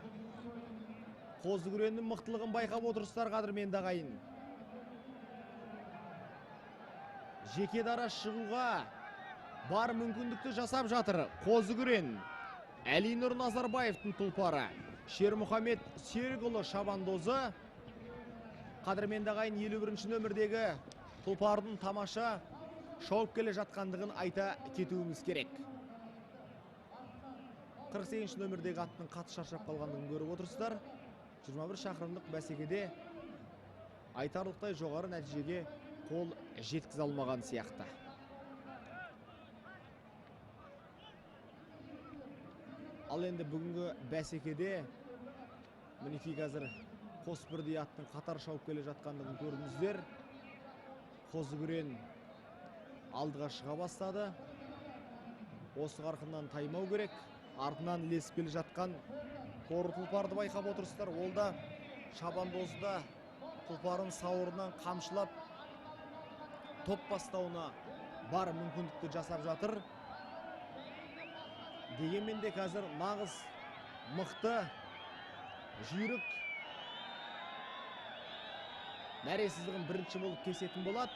Қозы күреннің мықтылығын байқап отырсыздар қадірменді ағайын. Жеке дара шығуға бар мүмкіндікті жасап жатыр қозы күрен. Әлинұр Назарбаевтың тұлпары, Шермұхамед Серікұлы шабандозы. Қадірменді ағайын, 51 нөмірдегі тұлпардың тамаша шауып келе жатқандығын айта кетуіміз керек. 48 нөмірдегі аттың қатты шаршап қалғандығын көріп отырсыздар. 21 шақырымдық бәсекеде айтарлықтай жоғары нәтижеге қол жеткізе алмаған сияқты. Ал енді бүгінгі бәсекеде мінекей қазір қос бірдей аттың қатар шауып келе жатқандығын көрдіңіздер. Қозы күрен алдыға шыға бастады. Осы қарқыннан таймау керек. Артынан ілесіп келе жатқан торы тұлпарды байқап отырсыздар. Ол да шабандозда тұлпарын сауырынан қамшылап топ бастауына бар мүмкіндікті жасап жатыр. Дегенмен де қазір нағыз мықты жүйрік мәресіздігін бірінші болып кесетін болады.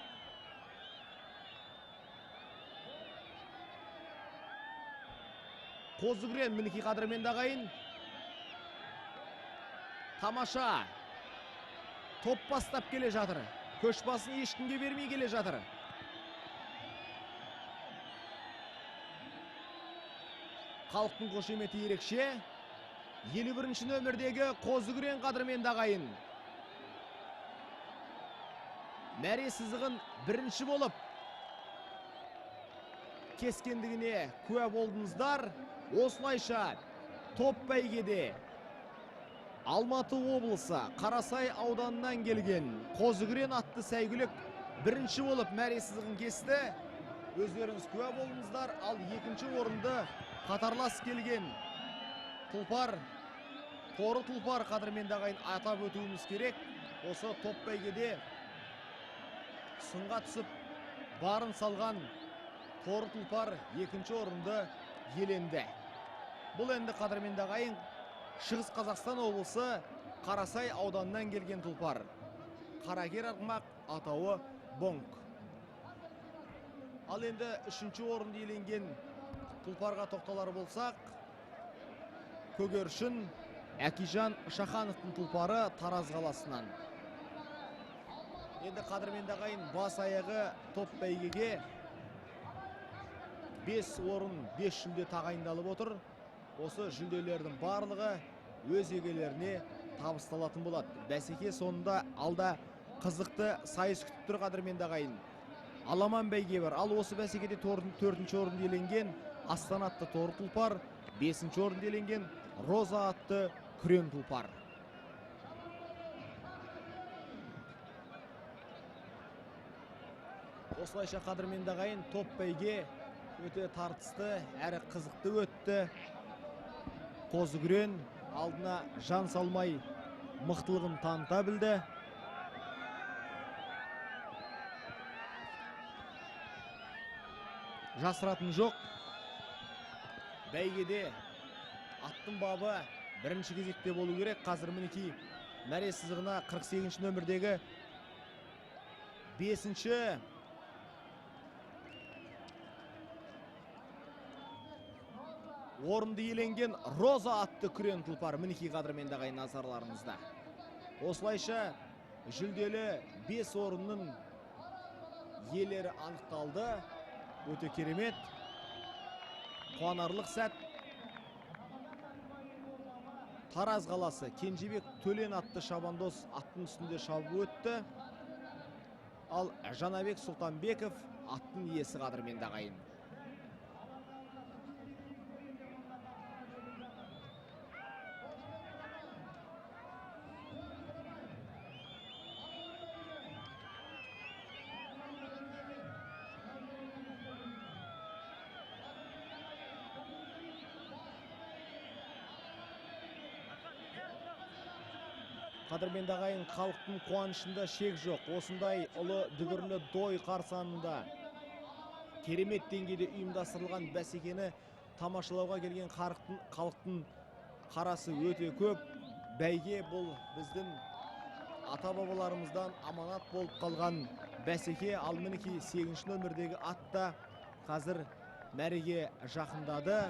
Қозы күрен мінекей қадірменді ағайын. Тамаша топ бастап келе жатыр. Көш басын ешкімге бермей келе жатыр. Халықтың қошеметі ерекше. 51 нөмірдегі Қозы-Күрең қадірменді ағайын. Мәре сызығын бірінші болып кескендігіне куә болдыңыздар. Осылайша топ бәйгеде Алматы облысы Қарасай ауданынан келген Қозы-Күрең атты сәйгүлік бірінші болып мәре сызығын кесті. Өздеріңіз куә болдыңыздар. Ал екінші орынды қатарлас келген тұлпар, Торы тұлпар қадірменді ағайын атап өтуіміз керек. Осы топ бәйгеде сынға түсіп барын салған Торы тұлпар екінші орынды иеленді. Бұл енді қадірменді ағайын Шығыс Қазақстан облысы Қарасай ауданынан келген тұлпар. Қаракер арғымақ, атауы Бонг. Ал енді үшінші орынды иеленген тұлпарға тоқталар болсақ, Көгершін Әкижан Шахановтың тұлпары Тараз қаласынан. Енді қадірменді ағайын бас аяғы топ бәйгеге 5 орын 5 жүлде тағайындалып отыр. Осы жүлделердің барлығы өз егелеріне табысталатын болады. Бәсеке соңында алда қызықты сайыс күтіп тұр қадірменді ағайын. Аламан бәйге бар. Ал осы бәсекеде 4-ші орынды иеленген Астана атты Торы тұлпар, 5-ші орынды иеленген Роза атты Күрең тұлпар. Осылайша қадірменді ағайын топ бәйге өте тартысты, әрі қызықты өтті. Қозы-Күрең алдына жан салмай мықтылығын таныта білді. Жасыратын жоқ. Бәйгеде аттың бабы бірінші кезекте болу керек. Қазір мінекей мәре сызығына 48 нөмірдегі 5-ші орынды иеленген Роза атты Күрең тұлпар мінекей қадірменді ағайын назарларыңызда. Осылайша жүлделі 5 орынның иелері анықталды. Өте керемет, қуанарлық сәт. Тараз қаласы Кенжебек Төлен атты шабандоз аттың үстінде шабып өтті. Ал Жанабек Сұлтанбеков аттың иесі қадірменді ағайын. Қадірменді ағайын, халықтың қуанышында шек жоқ. Осындай ұлы дүбірлі дой қарсаңында керемет деңгейде ұйымдастырылған бәсекені тамашалауға келген халықтың қарасы өте көп. Бәйге бұл біздің ата-бабаларымыздан аманат болып қалған бәсеке. Ал мінекей 8-ші нөмірдегі атта қазір мәреге жақындады.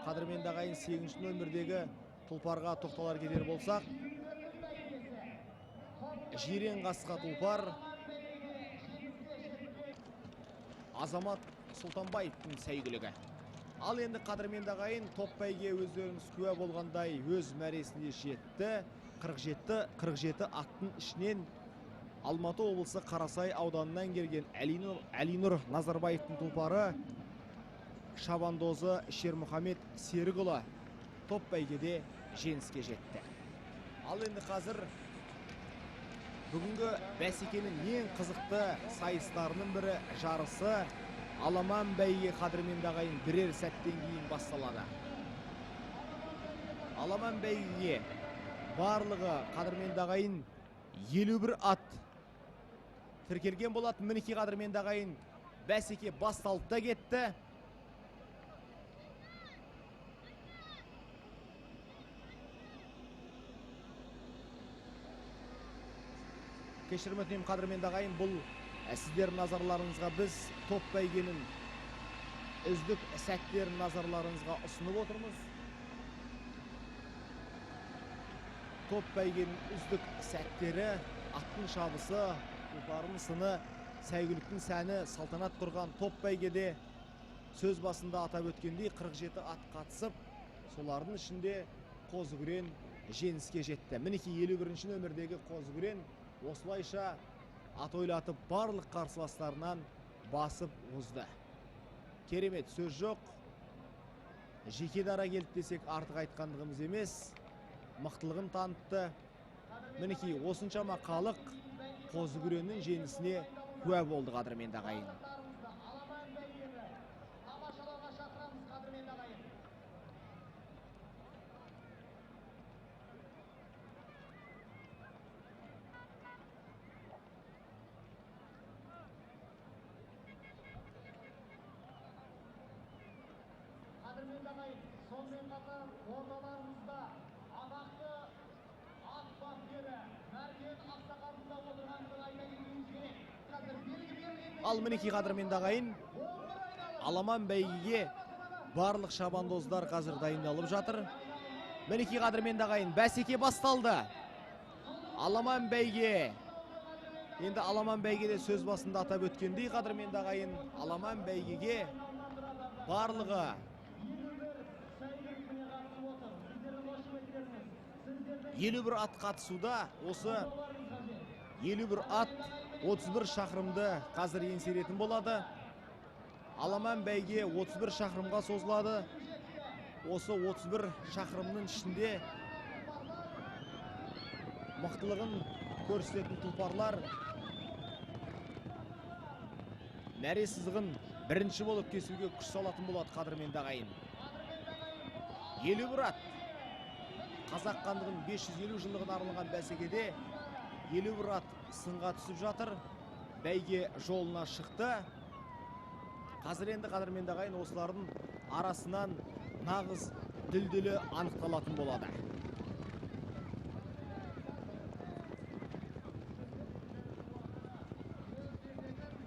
Қадірменді ағайын, 8-ші нөмірдегі тұлпарға тоқталар кетер болсақ, Жирен қасқа тұлпар Азамат Сұлтанбаевтың сәйгүлігі. Ал енді қадірменді ағайын, топ бәйге өздеріңіз куә болғандай өз мәресіне жетті. 47 аттың ішінен Алматы облысы Қарасай ауданынан келген Әлинұр Назарбаевтың тұлпары шабандозы Шермұхамед Серікұлы топ бәйгеде жеңіске жетті. Ал енді қазір бүгінгі бәсекенің ең қызықты сайыстарының бірі жарысы Аламан бәйге қадірменді ағайын бірер сәттен кейін басталады. Аламан бәйгеге барлығы қадірменді ағайын 51 ат тіркелген болады. Мінекей қадірменді ағайын, бәсеке басталып та кетті. Кешірім өтінемін қадірменді ағайын, бұл сіздердің назарларыңызға біз топ бәйгенің үздік сәттерін назарларыңызға ұсынып отырмыз. Топ бәйгенің үздік сәттері, аттың шабысы, тұлпардың сыны, сәйгүліктің сәні салтанат құрған топ бәйгеде сөз басында атап өткендей 47 ат қатысып, солардың ішінде Қозыкүрен жеңіске жетті. Мінекей 51-ші нөмірдегі Қозыкүрен осылайша атойлатып барлық қарсыластарынан басып озды. Керемет, сөз жоқ. Жеке дара келді десек артық айтқандығымыз емес. Мықтылығын танытты. Мінекей осыншама халық Қозыкүреннің жеңісіне куә болды, қадірменді ағайын. Сонымен қатар орналарымызда атақты ат бапкері Мәркен Ақсақалында отырғандығын айта кетуіміз керек. Ал мінекей қадірменді ағайын, аламан бәйгеге барлық шабандоздар қазір дайындалып жатыр. Мінекей қадірменді ағайын, бәсеке басталды. Аламан бәйге. Енді аламан бәйгеде сөз басында атап өткендей, қадірменді ағайын, аламан бәйгеге барлығы 51 ат қатысуда. Осы 51 ат 31 шақырымды қазір еңсеретін болады. Аламан бәйге 31 шақырымға созылады. Осы 31 шақырымның ішінде мықтылығын көрсететін тұлпарлар мәре сызығын бірінші болып кесуге күш салатын болады, қадірменді ағайын. 51 ат. Қазақ хандығының 550 жылдығына арналған бәсекеде 51 ат сынға түсіп жатыр. Бәйге жолына шықты. Қазір енді, қадірменді ағайын, осылардың арасынан нағыз дүлдүлі анықталатын болады.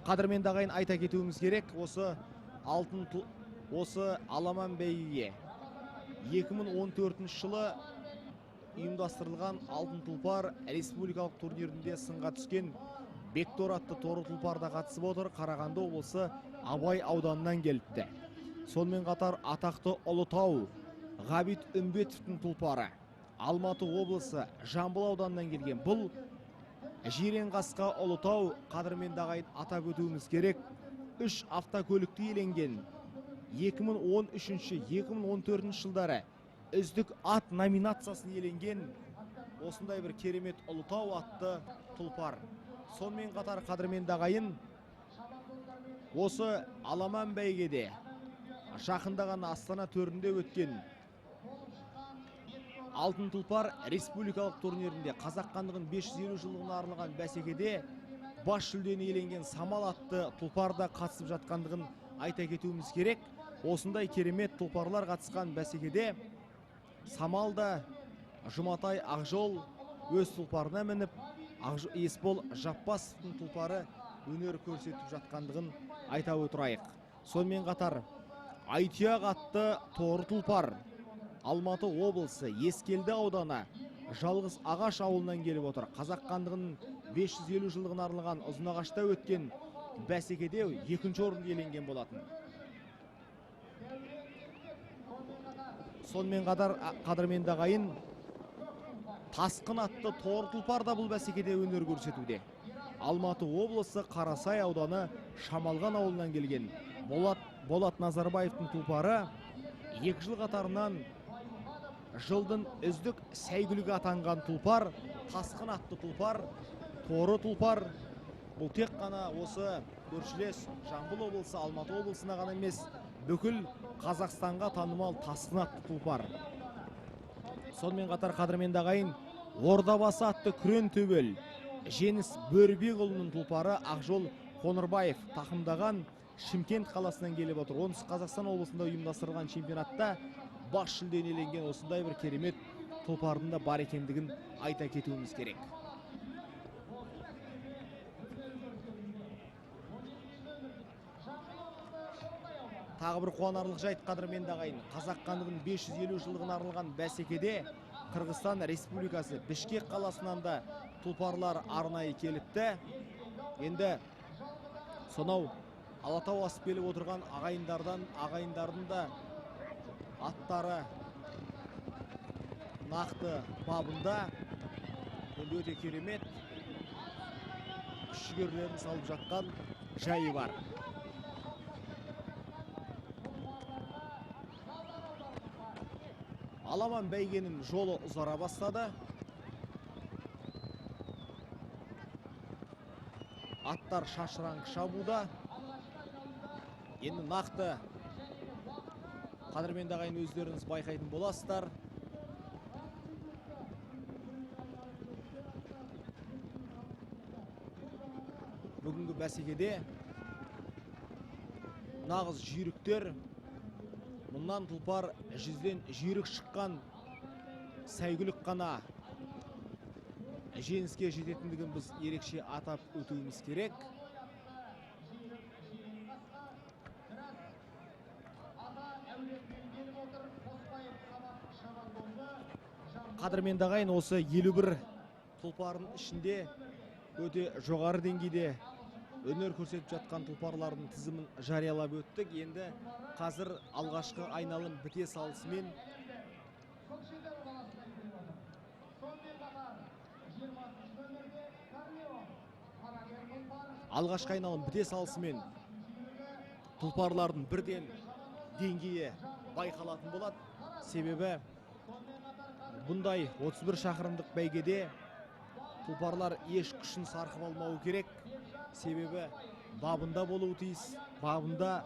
Қадірменді ағайын, айта кетуіміз керек, осы аламан бәйгеге 2014 жылы ұйымдастырылған алтын тұлпар республикалық турнирінде сынға түскен Бектор атты торы тұлпарда қатысып отыр. Қарағанды облысы Абай ауданынан келіпті. Сонымен қатар атақты Ұлытау Ғабит Үмбетовтің тұлпары Алматы облысы Жамбыл ауданынан келген. Бұл Жиренқасқа Ұлытау, қадірменді ағайын, атап өтуіміз керек, 3 автокөлікті иеленген. 2013-2014 жылдары үздік ат номинациясын иеленген осындай бір керемет Ұлытау атты тұлпар. Сонымен қатар, қадірменді ағайын, осы аламан бәйгеде жақында ғана Астана төрінде өткен алтын тұлпар республикалық турнирінде қазақ хандығының 550 жылдығына арналған бәсекеде бас жүлдені иеленген Самал атты тұлпарда қатысып жатқандығын айта кетуіміз керек. Осындай керемет тұлпарлар қатысқан бәсекеде Самалда Жұматай Ақжол өз тұлпарына мініп, Есбол Жаппасовтың тұлпары өнер көрсетіп жатқандығын айта отырайық. Сонымен қатар Айтұяқ атты торы тұлпар Алматы облысы Ескелді ауданы Жалғыз Ағаш ауылынан келіп отыр. Қазақ хандығының 550 жылдығына арналған Ұзынағашта өткен бәсекеде 2-ші орын иеленген болатын. Сонымен қатар, қадірменді ағайын, Тасқын атты торы тұлпар да бұл бәсекеде өнер көрсетуде. Алматы облысы Қарасай ауданы Шамалған ауылынан келген Болат Назарбаевтың тұлпары 2 жыл қатарынан жылдың үздік сәйгүлігі атанған тұлпар, Тасқын атты тұлпар, торы тұлпар. Бұл тек қана осы көршілес Жамбыл облысы, Алматы облысына ғана емес, бүкіл Қазақстанға танымал Тасқын атты тұлпар. Сонымен қатар, қадірменді ағайын, Ордабасы атты күрен төбел Жеңіс Бөрбекұлының тұлпары Ақжол Қонырбаев тақымдаған Шымкент қаласынан келіп отыр. Оңтүстік Қазақстан облысында ұйымдастырылған чемпионатта бас жүлдені иеленген осындай бір керемет тұлпардың да бар екендігін айта кетуіміз керек. Тағы бір қуанарлық жайт, қадірменді ағайын, қазақ хандығының 550 жылдығына арналған бәсекеде Қырғызстан Республикасы Бішкек қаласынан да тұлпарлар арнайы келіпті. Енді сонау Алатау асып келіп отырған ағайындардың да аттары нақты бабында. Бұл өте керемет. Күш-жігерлерін салып жатқан жайы бар. Аламан бәйгенің жолы ұзара бастады. Аттар шашыран шабуда. Енді нақты қадірменді ағайын өздеріңіз байқайтын боласыздар. Бүгінгі бәсекеде нағыз жүйріктер, мұнан тұлпар жүзден жүйрік шыққан сәйгүлік қана жеңіске жететіндігін біз ерекше атап өтуіміз керек. Қадірменді ағайын осы 51 тұлпардың ішінде өте жоғары деңгейде өнер көрсетіп жатқан тұлпарлардың тізімін жариялап өттік. Енді қазір алғашқы айналым біте салысымен тұлпарлардың бірден деңгейі байқалатын болады. Себебі бұндай 31 шақырымдық бәйгеде тұлпарлар еш күшін сарқып алмауы керек. Себебі бабында болуы тиіс. Бабында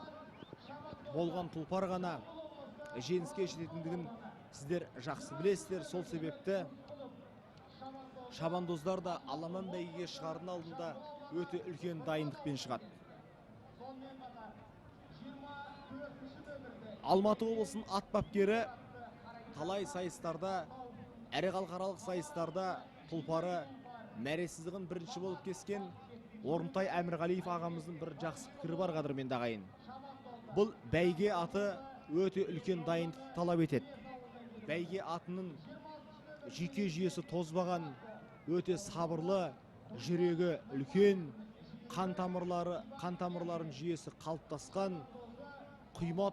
болған тұлпар ғана жеңіске жететіндігін сіздер жақсы білесіздер. Сол себепті шабандоздар да аламан бәйгеге шығардың алдында өте үлкен дайындықпен шығады. Алматы облысының ат бапкері талай сайыстарда, әрі халықаралық сайыстарда тұлпары мәресіздігін бірінші болып кескен Орынтай Әмірғалиев ағамыздың бір жақсы пікірі бар, қадірменді ағайын. Бұл бәйге аты өте үлкен дайындық талап етеді. Бәйге атының жүйке жүйесі тозбаған, өте сабырлы, жүрегі үлкен, қан тамырларын жүйесі қалыптасқан, құйма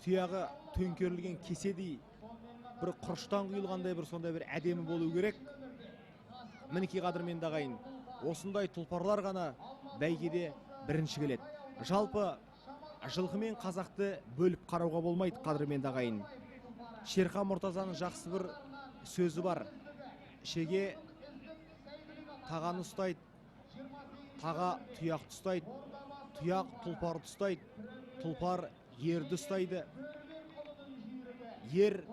тұяғы төңкерілген кеседей, бір құрыштан құйылғандай бір сондай бір әдемі болу керек. Мінекей, қадірменді ағайын, осындай тұлпарлар ғана бәйгеде бірінші келеді. Жалпы жылқы мен қазақты бөліп қарауға болмайды, қадірменді ағайын. Шерхан Мұртазаның жақсы бір сөзі бар. Шеге тағаны ұстайды, таға тұяқты ұстайды, тұяқ тұлпарды ұстайды, тұлпар ерді ұстайды, ер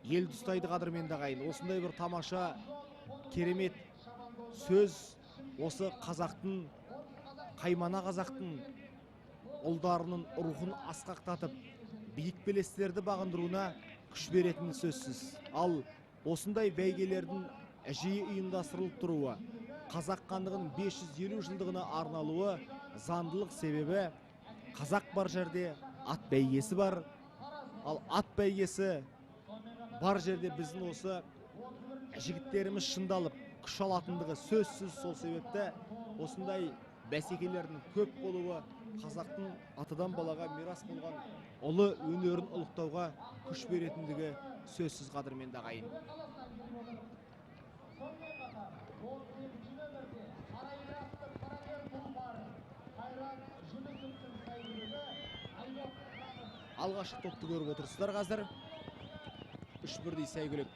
елді ұстайды, қадірменді ағайын. Осындай бір тамаша, керемет сөз осы қазақтың, қаймана қазақтың ұлдарының рухын асқақтатып, биік белестерді бағындыруына күш беретін сөзсіз. Ал осындай бәйгелердің жиі ұйымдастырылып тұруы, қазақ хандығының 550 жылдығына арналуы заңдылық. Себебі қазақ бар жерде ат бәйгесі бар. Ал ат бәйгесі бар жерде біздің осы жігіттеріміз шындалып күш алатындығы сөзсіз. Сол себепті осындай бәсекелердің көп болуы қазақтың атадан балаға мирас болған ұлы өнерін ұлықтауға күш беретіндігі сөзсіз, қадірменді ағайын. Алғашқы топты көріп отырсыздар. Қазір 3 бірдей сәйгүлік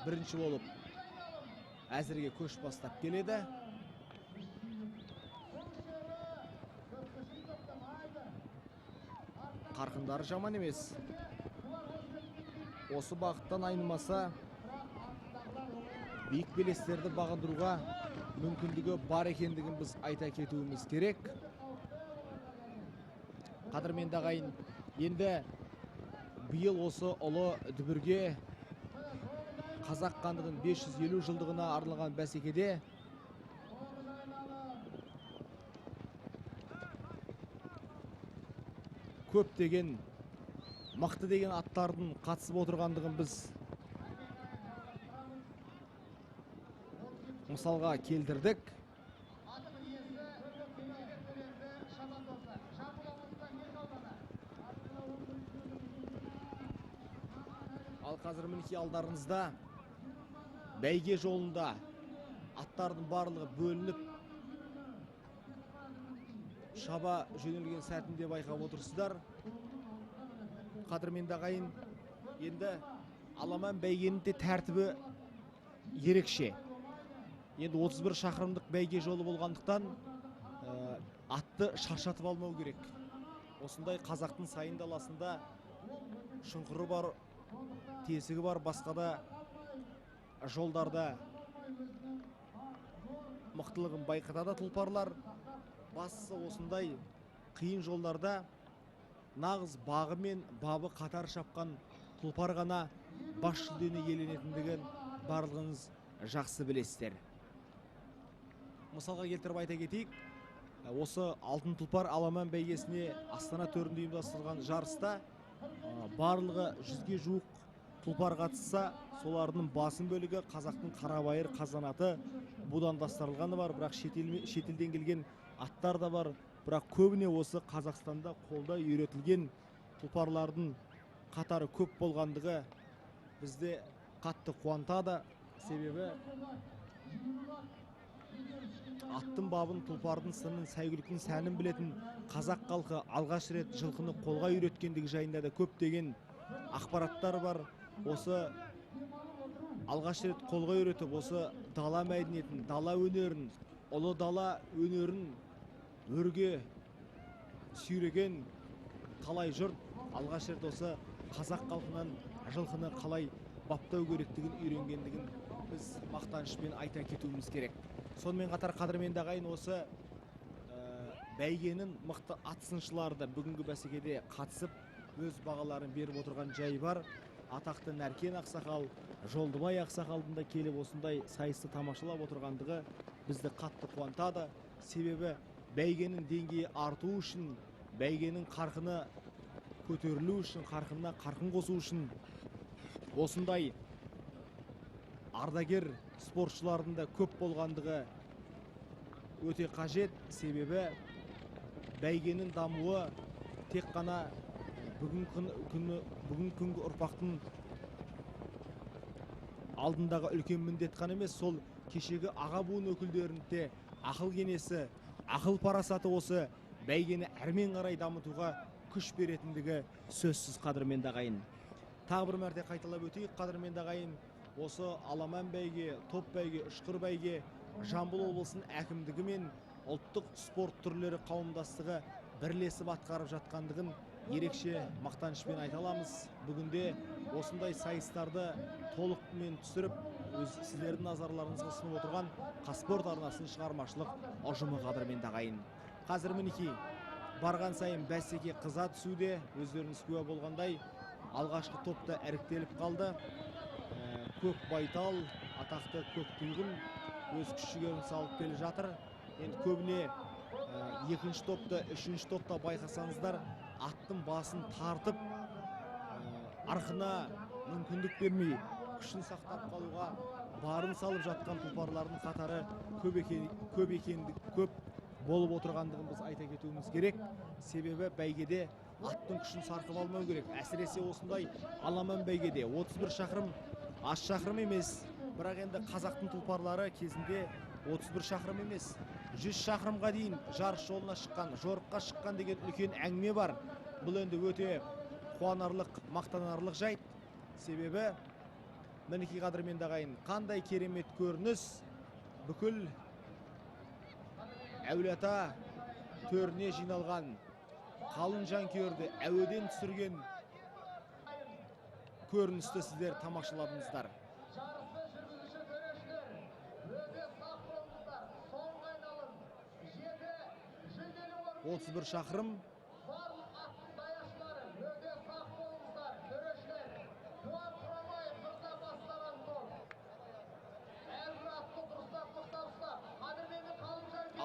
бірінші болып әзірге көш бастап келеді. Қарқындары жаман емес. Осы бағыттан айнымаса биік белестерді бағындыруға мүмкіндігі бар екендігін біз айта кетуіміз керек. Қадірменді ағайын, енді биыл осы ұлы дүбірге қазақ хандығының 550 жылдығына арналған бәсекеде көптеген, мықты деген аттардың қатысып отырғандығын біз мысалға келтірдік. Ал Ал қазір мінекей алдарыңызда бәйге жолында аттардың барлығы бөлініп шаба жөнелген сәтінде байқап отырсыздар. Қадірменді ағайын, енді аламан бәйгенің де тәртібі ерекше. Енді 31 шақырымдық бәйге жолы болғандықтан атты шаршатып алмау керек. Осындай қазақтың сайын даласында шұңқыры бар, тесігі бар, басқа да жолдарда мықтылығын байқатады тұлпарлар. Бастысы осындай қиын жолдарда нағыз бағы мен бабы қатар шапқан тұлпар ғана бас жүлдені иеленетіндігін барлығыңыз жақсы білесіздер. Мысалға келтіріп айта кетейік, осы алтын тұлпар аламан бәйгесіне Астана төрінде ұйымдастырылған жарыста барлығы 100-ге жуық тұлпар қатысса, солардың басым бөлігі қазақтың қарабайыр қазанаты будандастырылғаны бар, бірақ шетелден келген аттар да бар, бірақ көбіне осы Қазақстанда қолда үйретілген тұлпарлардың қатары көп болғандығы бізде қатты қуантады. Себебі аттың бабын, тұлпардың сынын, сәйгүліктің сәнін білетін қазақ халқы алғаш рет жылқыны қолға үйреткендігі жайында да көптеген ақпараттар бар. Осы алғаш рет қолға үйретіп, осы дала мәдениетін, дала өнерін, ұлы дала өнерін өрге сүйреген талай жұрт алғаш рет осы қазақ халқынан жылқыны қалай баптау керектігін үйренгендігін біз мақтанышпен айта кетуіміз керек. Сонымен қатар қадірменді ағайын, осы бәйгенің мықты атсыншылары да бүгінгі бәсекеде қатысып өз бағаларын беріп отырған жай бар. Атақты Нәркен ақсақал, Жолдыбай ақсақалдың да келіп осындай сайысты тамашалап отырғандығы бізді қатты қуантады. Себебі бәйгенің деңгейі арту үшін, бәйгенің қарқыны көтерілу үшін, қарқынына қарқын қосу үшін осындай ардагер спортшылардың да көп болғандығы өте қажет. Себебі бәйгенің дамуы тек қана бүгінгі күнгі ұрпақтың алдындағы үлкен міндет қана емес, сол кешегі аға буын өкілдерінде ақыл кеңесі, ақыл парасаты осы бәйгені әрмен қарай дамытуға күш беретіндігі сөзсіз. Қадірменді ағайын, тағы бір мәрте қайталап өтейік. Қадірменді ағайын, осы аламан бәйге, топ бәйге, үшқыр бәйге Жамбыл облысының әкімдігі мен ұлттық спорт түрлері қауымдастығы бірлесіп атқарып жатқандығын ерекше мақтанышпен айта аламыз. Бүгінде осындай сайыстарды толықмен түсіріп, сіздердің назарларыңызға ұсынып отырған Қазспорт арнасының шығармашылық ұжымы. Қадірменді ағайын, қазір мінекей барған сайын бәсеке қыза түсуде. Өздеріңіз куә болғандай, алғашқы топта іріктеліп қалды. Көк Байтал, атақты Көк Тұйғын өз күш-жігерін салып келе жатыр. Енді көбіне екінші топта, үшінші топта байқасаңыздар, аттың басын тартып, арқына мүмкіндік бермей, күшін сақтап қалуға барын салып жатқан тұлпарлардың қатары көп болып отырғандығын біз айта кетуіміз керек. Себебі бәйгеде аттың күшін сарқып алмау керек. Әсіресе осындай аламан бәйгеде 31 шақырым аз шақырым емес, бірақ енді қазақтың тұлпарлары кезінде 31 шақырым емес, 100 шақырымға дейін жарыс жолына шыққан, жорыққа шыққан деген үлкен әңгіме бар. Бұл енді өте қуанарлық, мақтанарлық жайт. Себебі мінекей қадірменді ағайын, қандай керемет көрініс, бүкіл әулиеата төріне жиналған қалың жанкүйерді әуеден түсірген көріністі сіздер тамашаладыңыздар. 31 шақырым.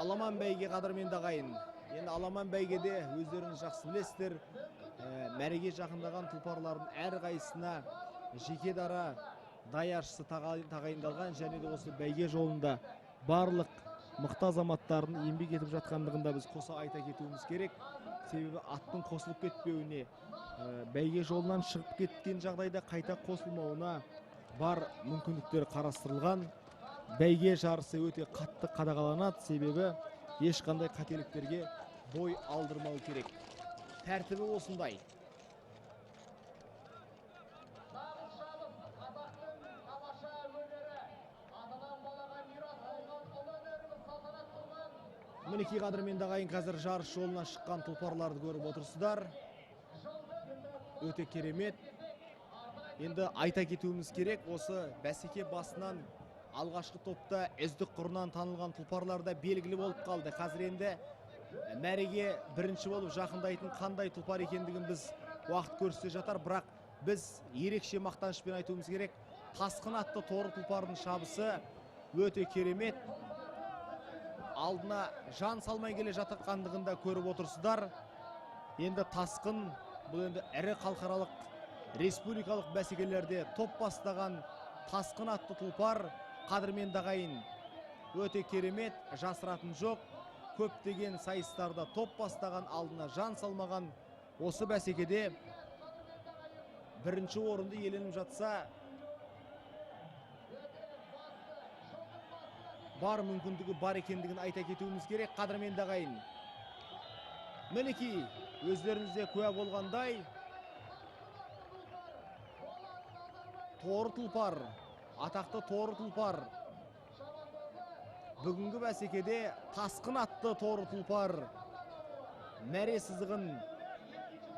Аламан бәйге қадірменді ағайын. Енді аламан бәйгеде өздеріңіз жақсы білесіздер, мәреге жақындаған тұлпарлардың әр қайсысына жеке дара даяршысы тағайындалған, және де осы бәйге жолында барлық мықты азаматтардың еңбек етіп жатқандығында біз қоса айта кетуіміз керек. Себебі аттың қосылып кетпеуіне, бәйге жолынан шығып кеткен жағдайда қайта қосылмауына бар мүмкіндіктер қарастырылған. Бәйге жарысы өте қатты қадағаланады, себебі ешқандай қателіктерге бой алдырмау керек. Тәртібі осындай. Мінекей қадірменді ағайын, қазір жарыс жолына шыққан тұлпарларды көріп отырсыздар. Өте керемет. Енді айта кетуіміз керек, осы бәсеке басынан алғашқы топта үздік құрынан танылған тұлпарларда белгілі болып қалды. Қазір енді мәреге бірінші болып жақындайтын қандай тұлпар екендігін біз уақыт көрсете жатар, бірақ біз ерекше мақтанышпен айтуымыз керек. Тасқын атты торы тұлпардың шабысы өте керемет. Алдына жан салмай келе жатқандығында көріп отырсыздар. Енді Тасқын бұл енді ірі халықаралық республикалық бәсекелерде топ бастаған Тасқын атты тұлпар. Қадірменді ағайын, өте керемет, жасыратын жоқ. Көптеген сайыстарда топ бастаған, алдына жан салмаған осы бәсекеде бірінші орынды иеленіп жатса, бар мүмкіндігі бар екендігін айта кетуіміз керек. Қадірменді ағайын, мінекей өздеріңізде куә болғандай, торы тұлпар, атақты торы тұлпар, бүгінгі бәсекеде Тасқын атты торы тұлпар мәре сызығын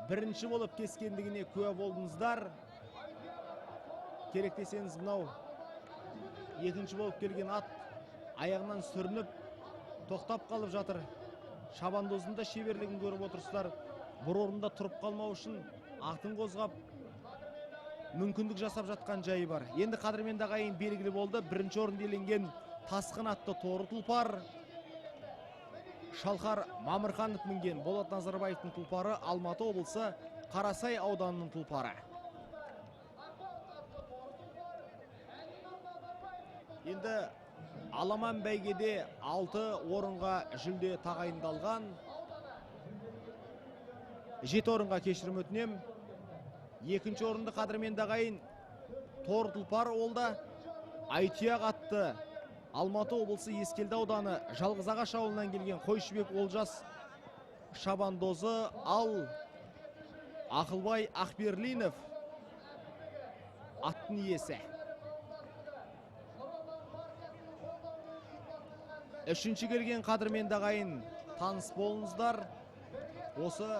бірінші болып кескендігіне куә болдыңыздар. Керек десеңіз, мынау екінші болып келген ат аяғынан сүрініп тоқтап қалып жатыр. Шабандоздың да шеберлігін көріп отырсыздар. Бір орында тұрып қалмау үшін атын қозғап мүмкіндік жасап жатқан жайы бар. Енді қадірменді ағайын, белгілі болды. Бірінші орын иеленген Тасқын атты торы тұлпар Шалқар Мамырханов мінген Болат Назарбаевтың тұлпары, Алматы облысы Қарасай ауданының тұлпары. Енді аламан бәйгеде 6 орынға жүлде тағайындалған. 7 орынға кешірім өтінем. Екінші орынды қадірменді ағайын торы тұлпар олда. Айтияқ атты Алматы облысы Ескелді ауданы Жалғызағаш ауылынан келген Қойшыбек Олжас шабандозы, ал Ақылбай Ақберлинов аттың иесі. Үшінші келген қадірменді ағайын, таныс болыңыздар. Осы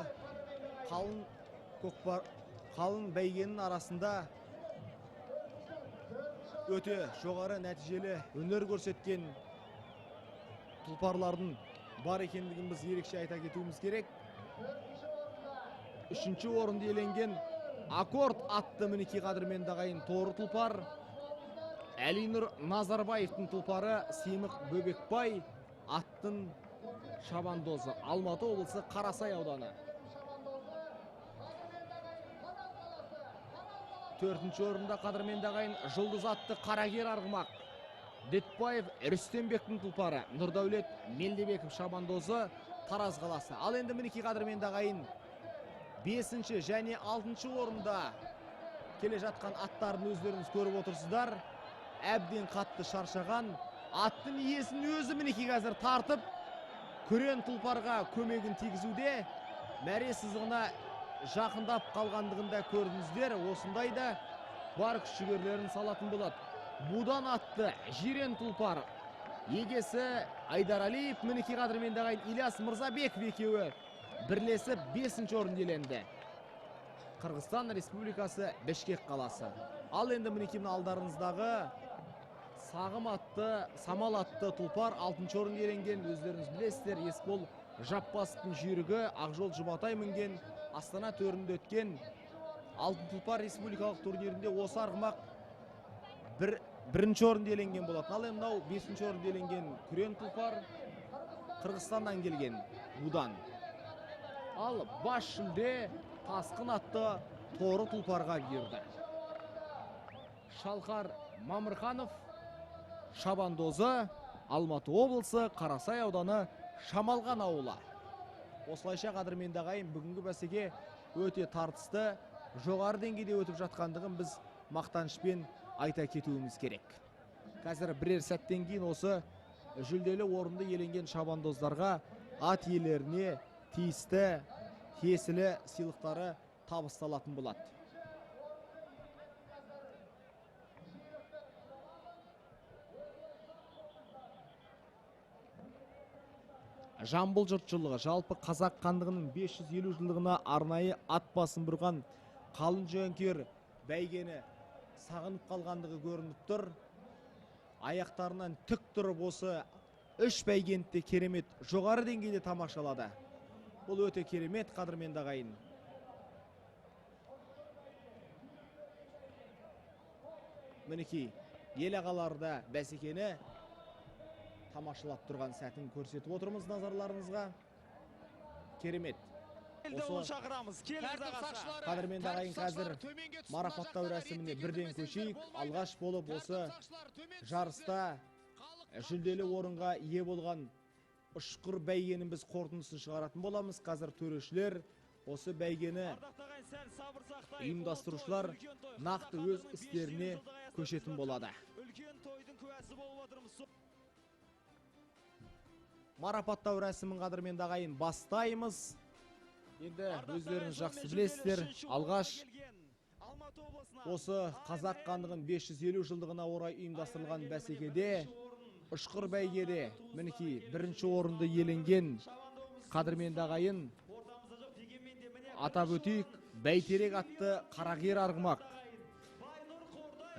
қалың бәйгенің арасында өте жоғары нәтижелі өнер көрсеткен тұлпарлардың бар екендігін біз ерекше айта кетуіміз керек. Үшінші орынды иеленген Аккорд атты мінекей қадірменді ағайын торы тұлпар. Әлинұр Назарбаевтың тұлпары Семық Бөбекбай аттың шабандозы, Алматы облысы Қарасай ауданы. Төртінші орында қадірменді ағайын Жұлдыз атты Қарагер Арғымақ Детбаев Рүстембектің тұлпары, Нұрдәулет Мелдебеков шабандозы, Тараз қаласы. Ал енді мінекей қадірменді ағайын 5-ші және 6-ші орында келе жатқан аттарын өздеріңіз көріп отырсыздар. Әбден қатты шаршаған аттың иесін өзі мінекей қазір тартып, күрен тұлпарға көмегін тигізуде. Мәре сызығына жақындап қалғандығында көрдіңіздер. Осындайда бар күш-жігерлерін салатын болады. Будан атты жирен тұлпар егесі Айдаралиев, мінекей қадірменді ағайын Ильяс Мырзабеков екеуі бірлесіп 5-ші орын иеленді. Қырғызстан Республикасы Бішкек қаласы. Ал енді мінекей алдарыңыздағы Сағым атты, Самал атты тұлпар 6-ші орын иеленген. Өздеріңіз білесіздер, Есбол Жаппасовтың жүйрігі Ақжол Жұбатай мінген Астана төрінде өткен алтын тұлпар республикалық турнирінде осы Арғымақ бірінші орын иеленген болатын. Ал мынау 5-ші орын иеленген күрен тұлпар Қырғызстаннан келген Будан. Ал бас жүлде Тасқын атты торы тұлпарға бұйырды. Шалқар Мамырханов шабандозы, Алматы облысы Қарасай ауданы Шамалған ауылы. Осылайша қадірменді ағайын, бүгінгі бәсеке өте тартысты, жоғары деңгейде өтіп жатқандығын біз мақтанышпен айта кетуіміз керек. Қазір бірер сәттен кейін осы жүлделі орынды иеленген шабандоздарға ат иелеріне тиесілі сыйлықтары табысталатын болады. Жамбыл жұртшылығы жалпы қазақ хандығының 550 жылдығына арнайы ат басын бұрған қалың жөңкер бәйгені сағынып қалғандығы көрініп тұр. Аяқтарынан тік тұрып осы үш бәйгенді керемет жоғары деңгейде тамашалады. Бұл өте керемет, қадірменді ағайын. Мінекей, ел ағаларда бәсекені тамашалап тұрған сәтін көрсетіп отырмыз назарларыңызға. Керемет. Қадірменді ағайын, қазір марапаттау рәсіміне бірден көшейік. Алғаш болып осы жарыста жүлделі орынға ие болған ұшқыр бәйгенің біз қорытындысын шығаратын боламыз. Қазір төрешілер осы бәйгені ұйымдастырушылар нақты өз істеріне көшетін болады. Марапаттау рәсімін қадірменді ағайын бастаймыз. Енді өздеріңіз жақсы білесіздер, алғаш осы қазақ хандығын 550 жылдығына орай ұйымдастырылған бәсекеде ұшқыр бәйгеде мінекей бірінші орынды иеленген қадірменді ағайын, атап өтейік, бәйтерек атты қарагер арғымақ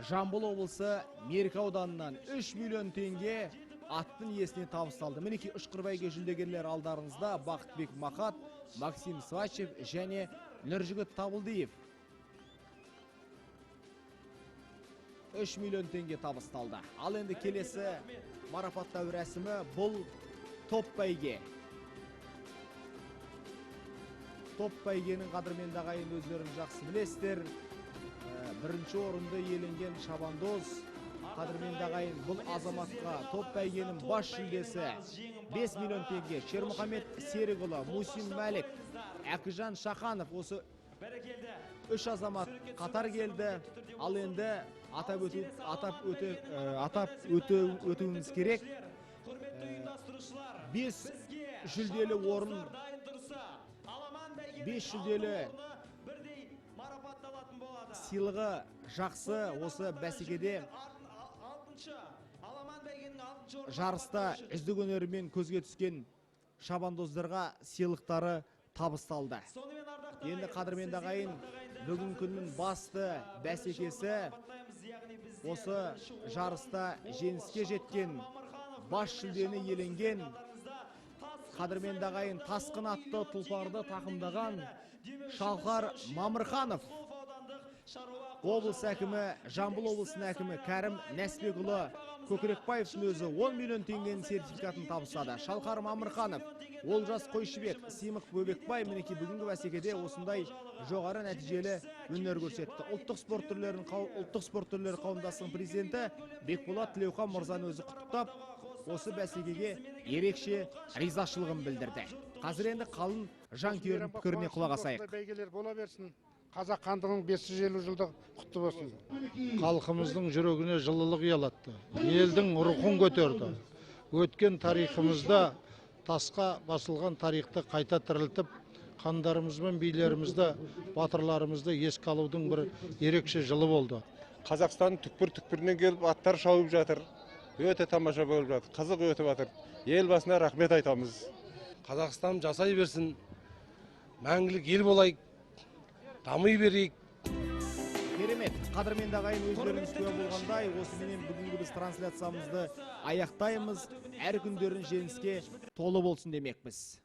Жамбыл облысы Меркі ауданынан 3 миллион теңге аттың иесіне табысталды. Мінекей ұшқыр бәйге жүлдегерлер алдарыңызда Бақытбек Мақат, Максим Свачев және Нұржігіт Табылдиев. 3 миллион теңге табысталды. Ал енді келесі марапаттау рәсімі бұл топ бәйге. Топ бәйгенің қадірменді ағайын, өздеріңіз жақсы білесіздер. Бірінші орынды иеленген шабандоз қадірменді ағайын, бұл азаматқа топ бәйгенің бас жүлдесі 5 миллион теңге. Шермұхамед Серікұлы, Мусин Мәлік, Әкіжан Шақанов, осы 3 азамат қатар келді. Ал енді атап өтуіміз керек. 5 жүлделі орын, 5 жүлделі сыйлығы жақсы осы бәсекеде жарыста үздік өнерімен көзге түскен шабандоздарға сыйлықтары табысталды. Енді қадірменді ағайын, бүгін күннің басты бәсекесі осы жарыста жеңіске жеткен, бас жүлдені иеленген қадірменді ағайын, тасқын атты тұлпарды тақымдаған Шалқар Мамырханов. Облыс әкімі, Жамбыл облысының әкімі Кәрім Нәсіпбекұлы Көкірекбаевтың өзі 10 миллион теңгенің сертификатын табыстады. Шалқар Мамырханов, Олжас Қойшыбек, Симық Бөбекбай мінекей бүгінгі бәсекеде осындай жоғары нәтижелі өнер көрсетті. Ұлттық спорт түрлері қауымдастығының президенті Бекболат Тілеухан мырзаны өзі құттықтап, осы бәсекеге ерекше ризашылығын білдірді. Қазір енді қалың жанкүйердің пікіріне құлақ асайық. Бәйгелер бола берсін. Қазақ хандығының 550 жылдығы құтты болсын. Халқымыздың жүрегіне жылылық ұялатты. Елдің рухын көтерді. Өткен тарихымызда тасқа басылған тарихты қайта тірілтіп, хандарымыз бен билерімізді, батырларымызды еске алудың бір ерекше жылы болды. Қазақстанның түкпір-түкпірінен келіп аттар шауып жатыр. Өте тамаша болып жатыр. Қызық өтіп жатыр. Елбасына рахмет айтамыз. Қазақстан жасай берсін. Мәңгілік ел болайық. Дамый берейік. Керемет, қадірменді ағайын, өздеріңіз куә болғандай, осыменен бүгінгі біз трансляциямызды аяқтаймыз. Әр күндерін жеңіске толы болсын демекпіз.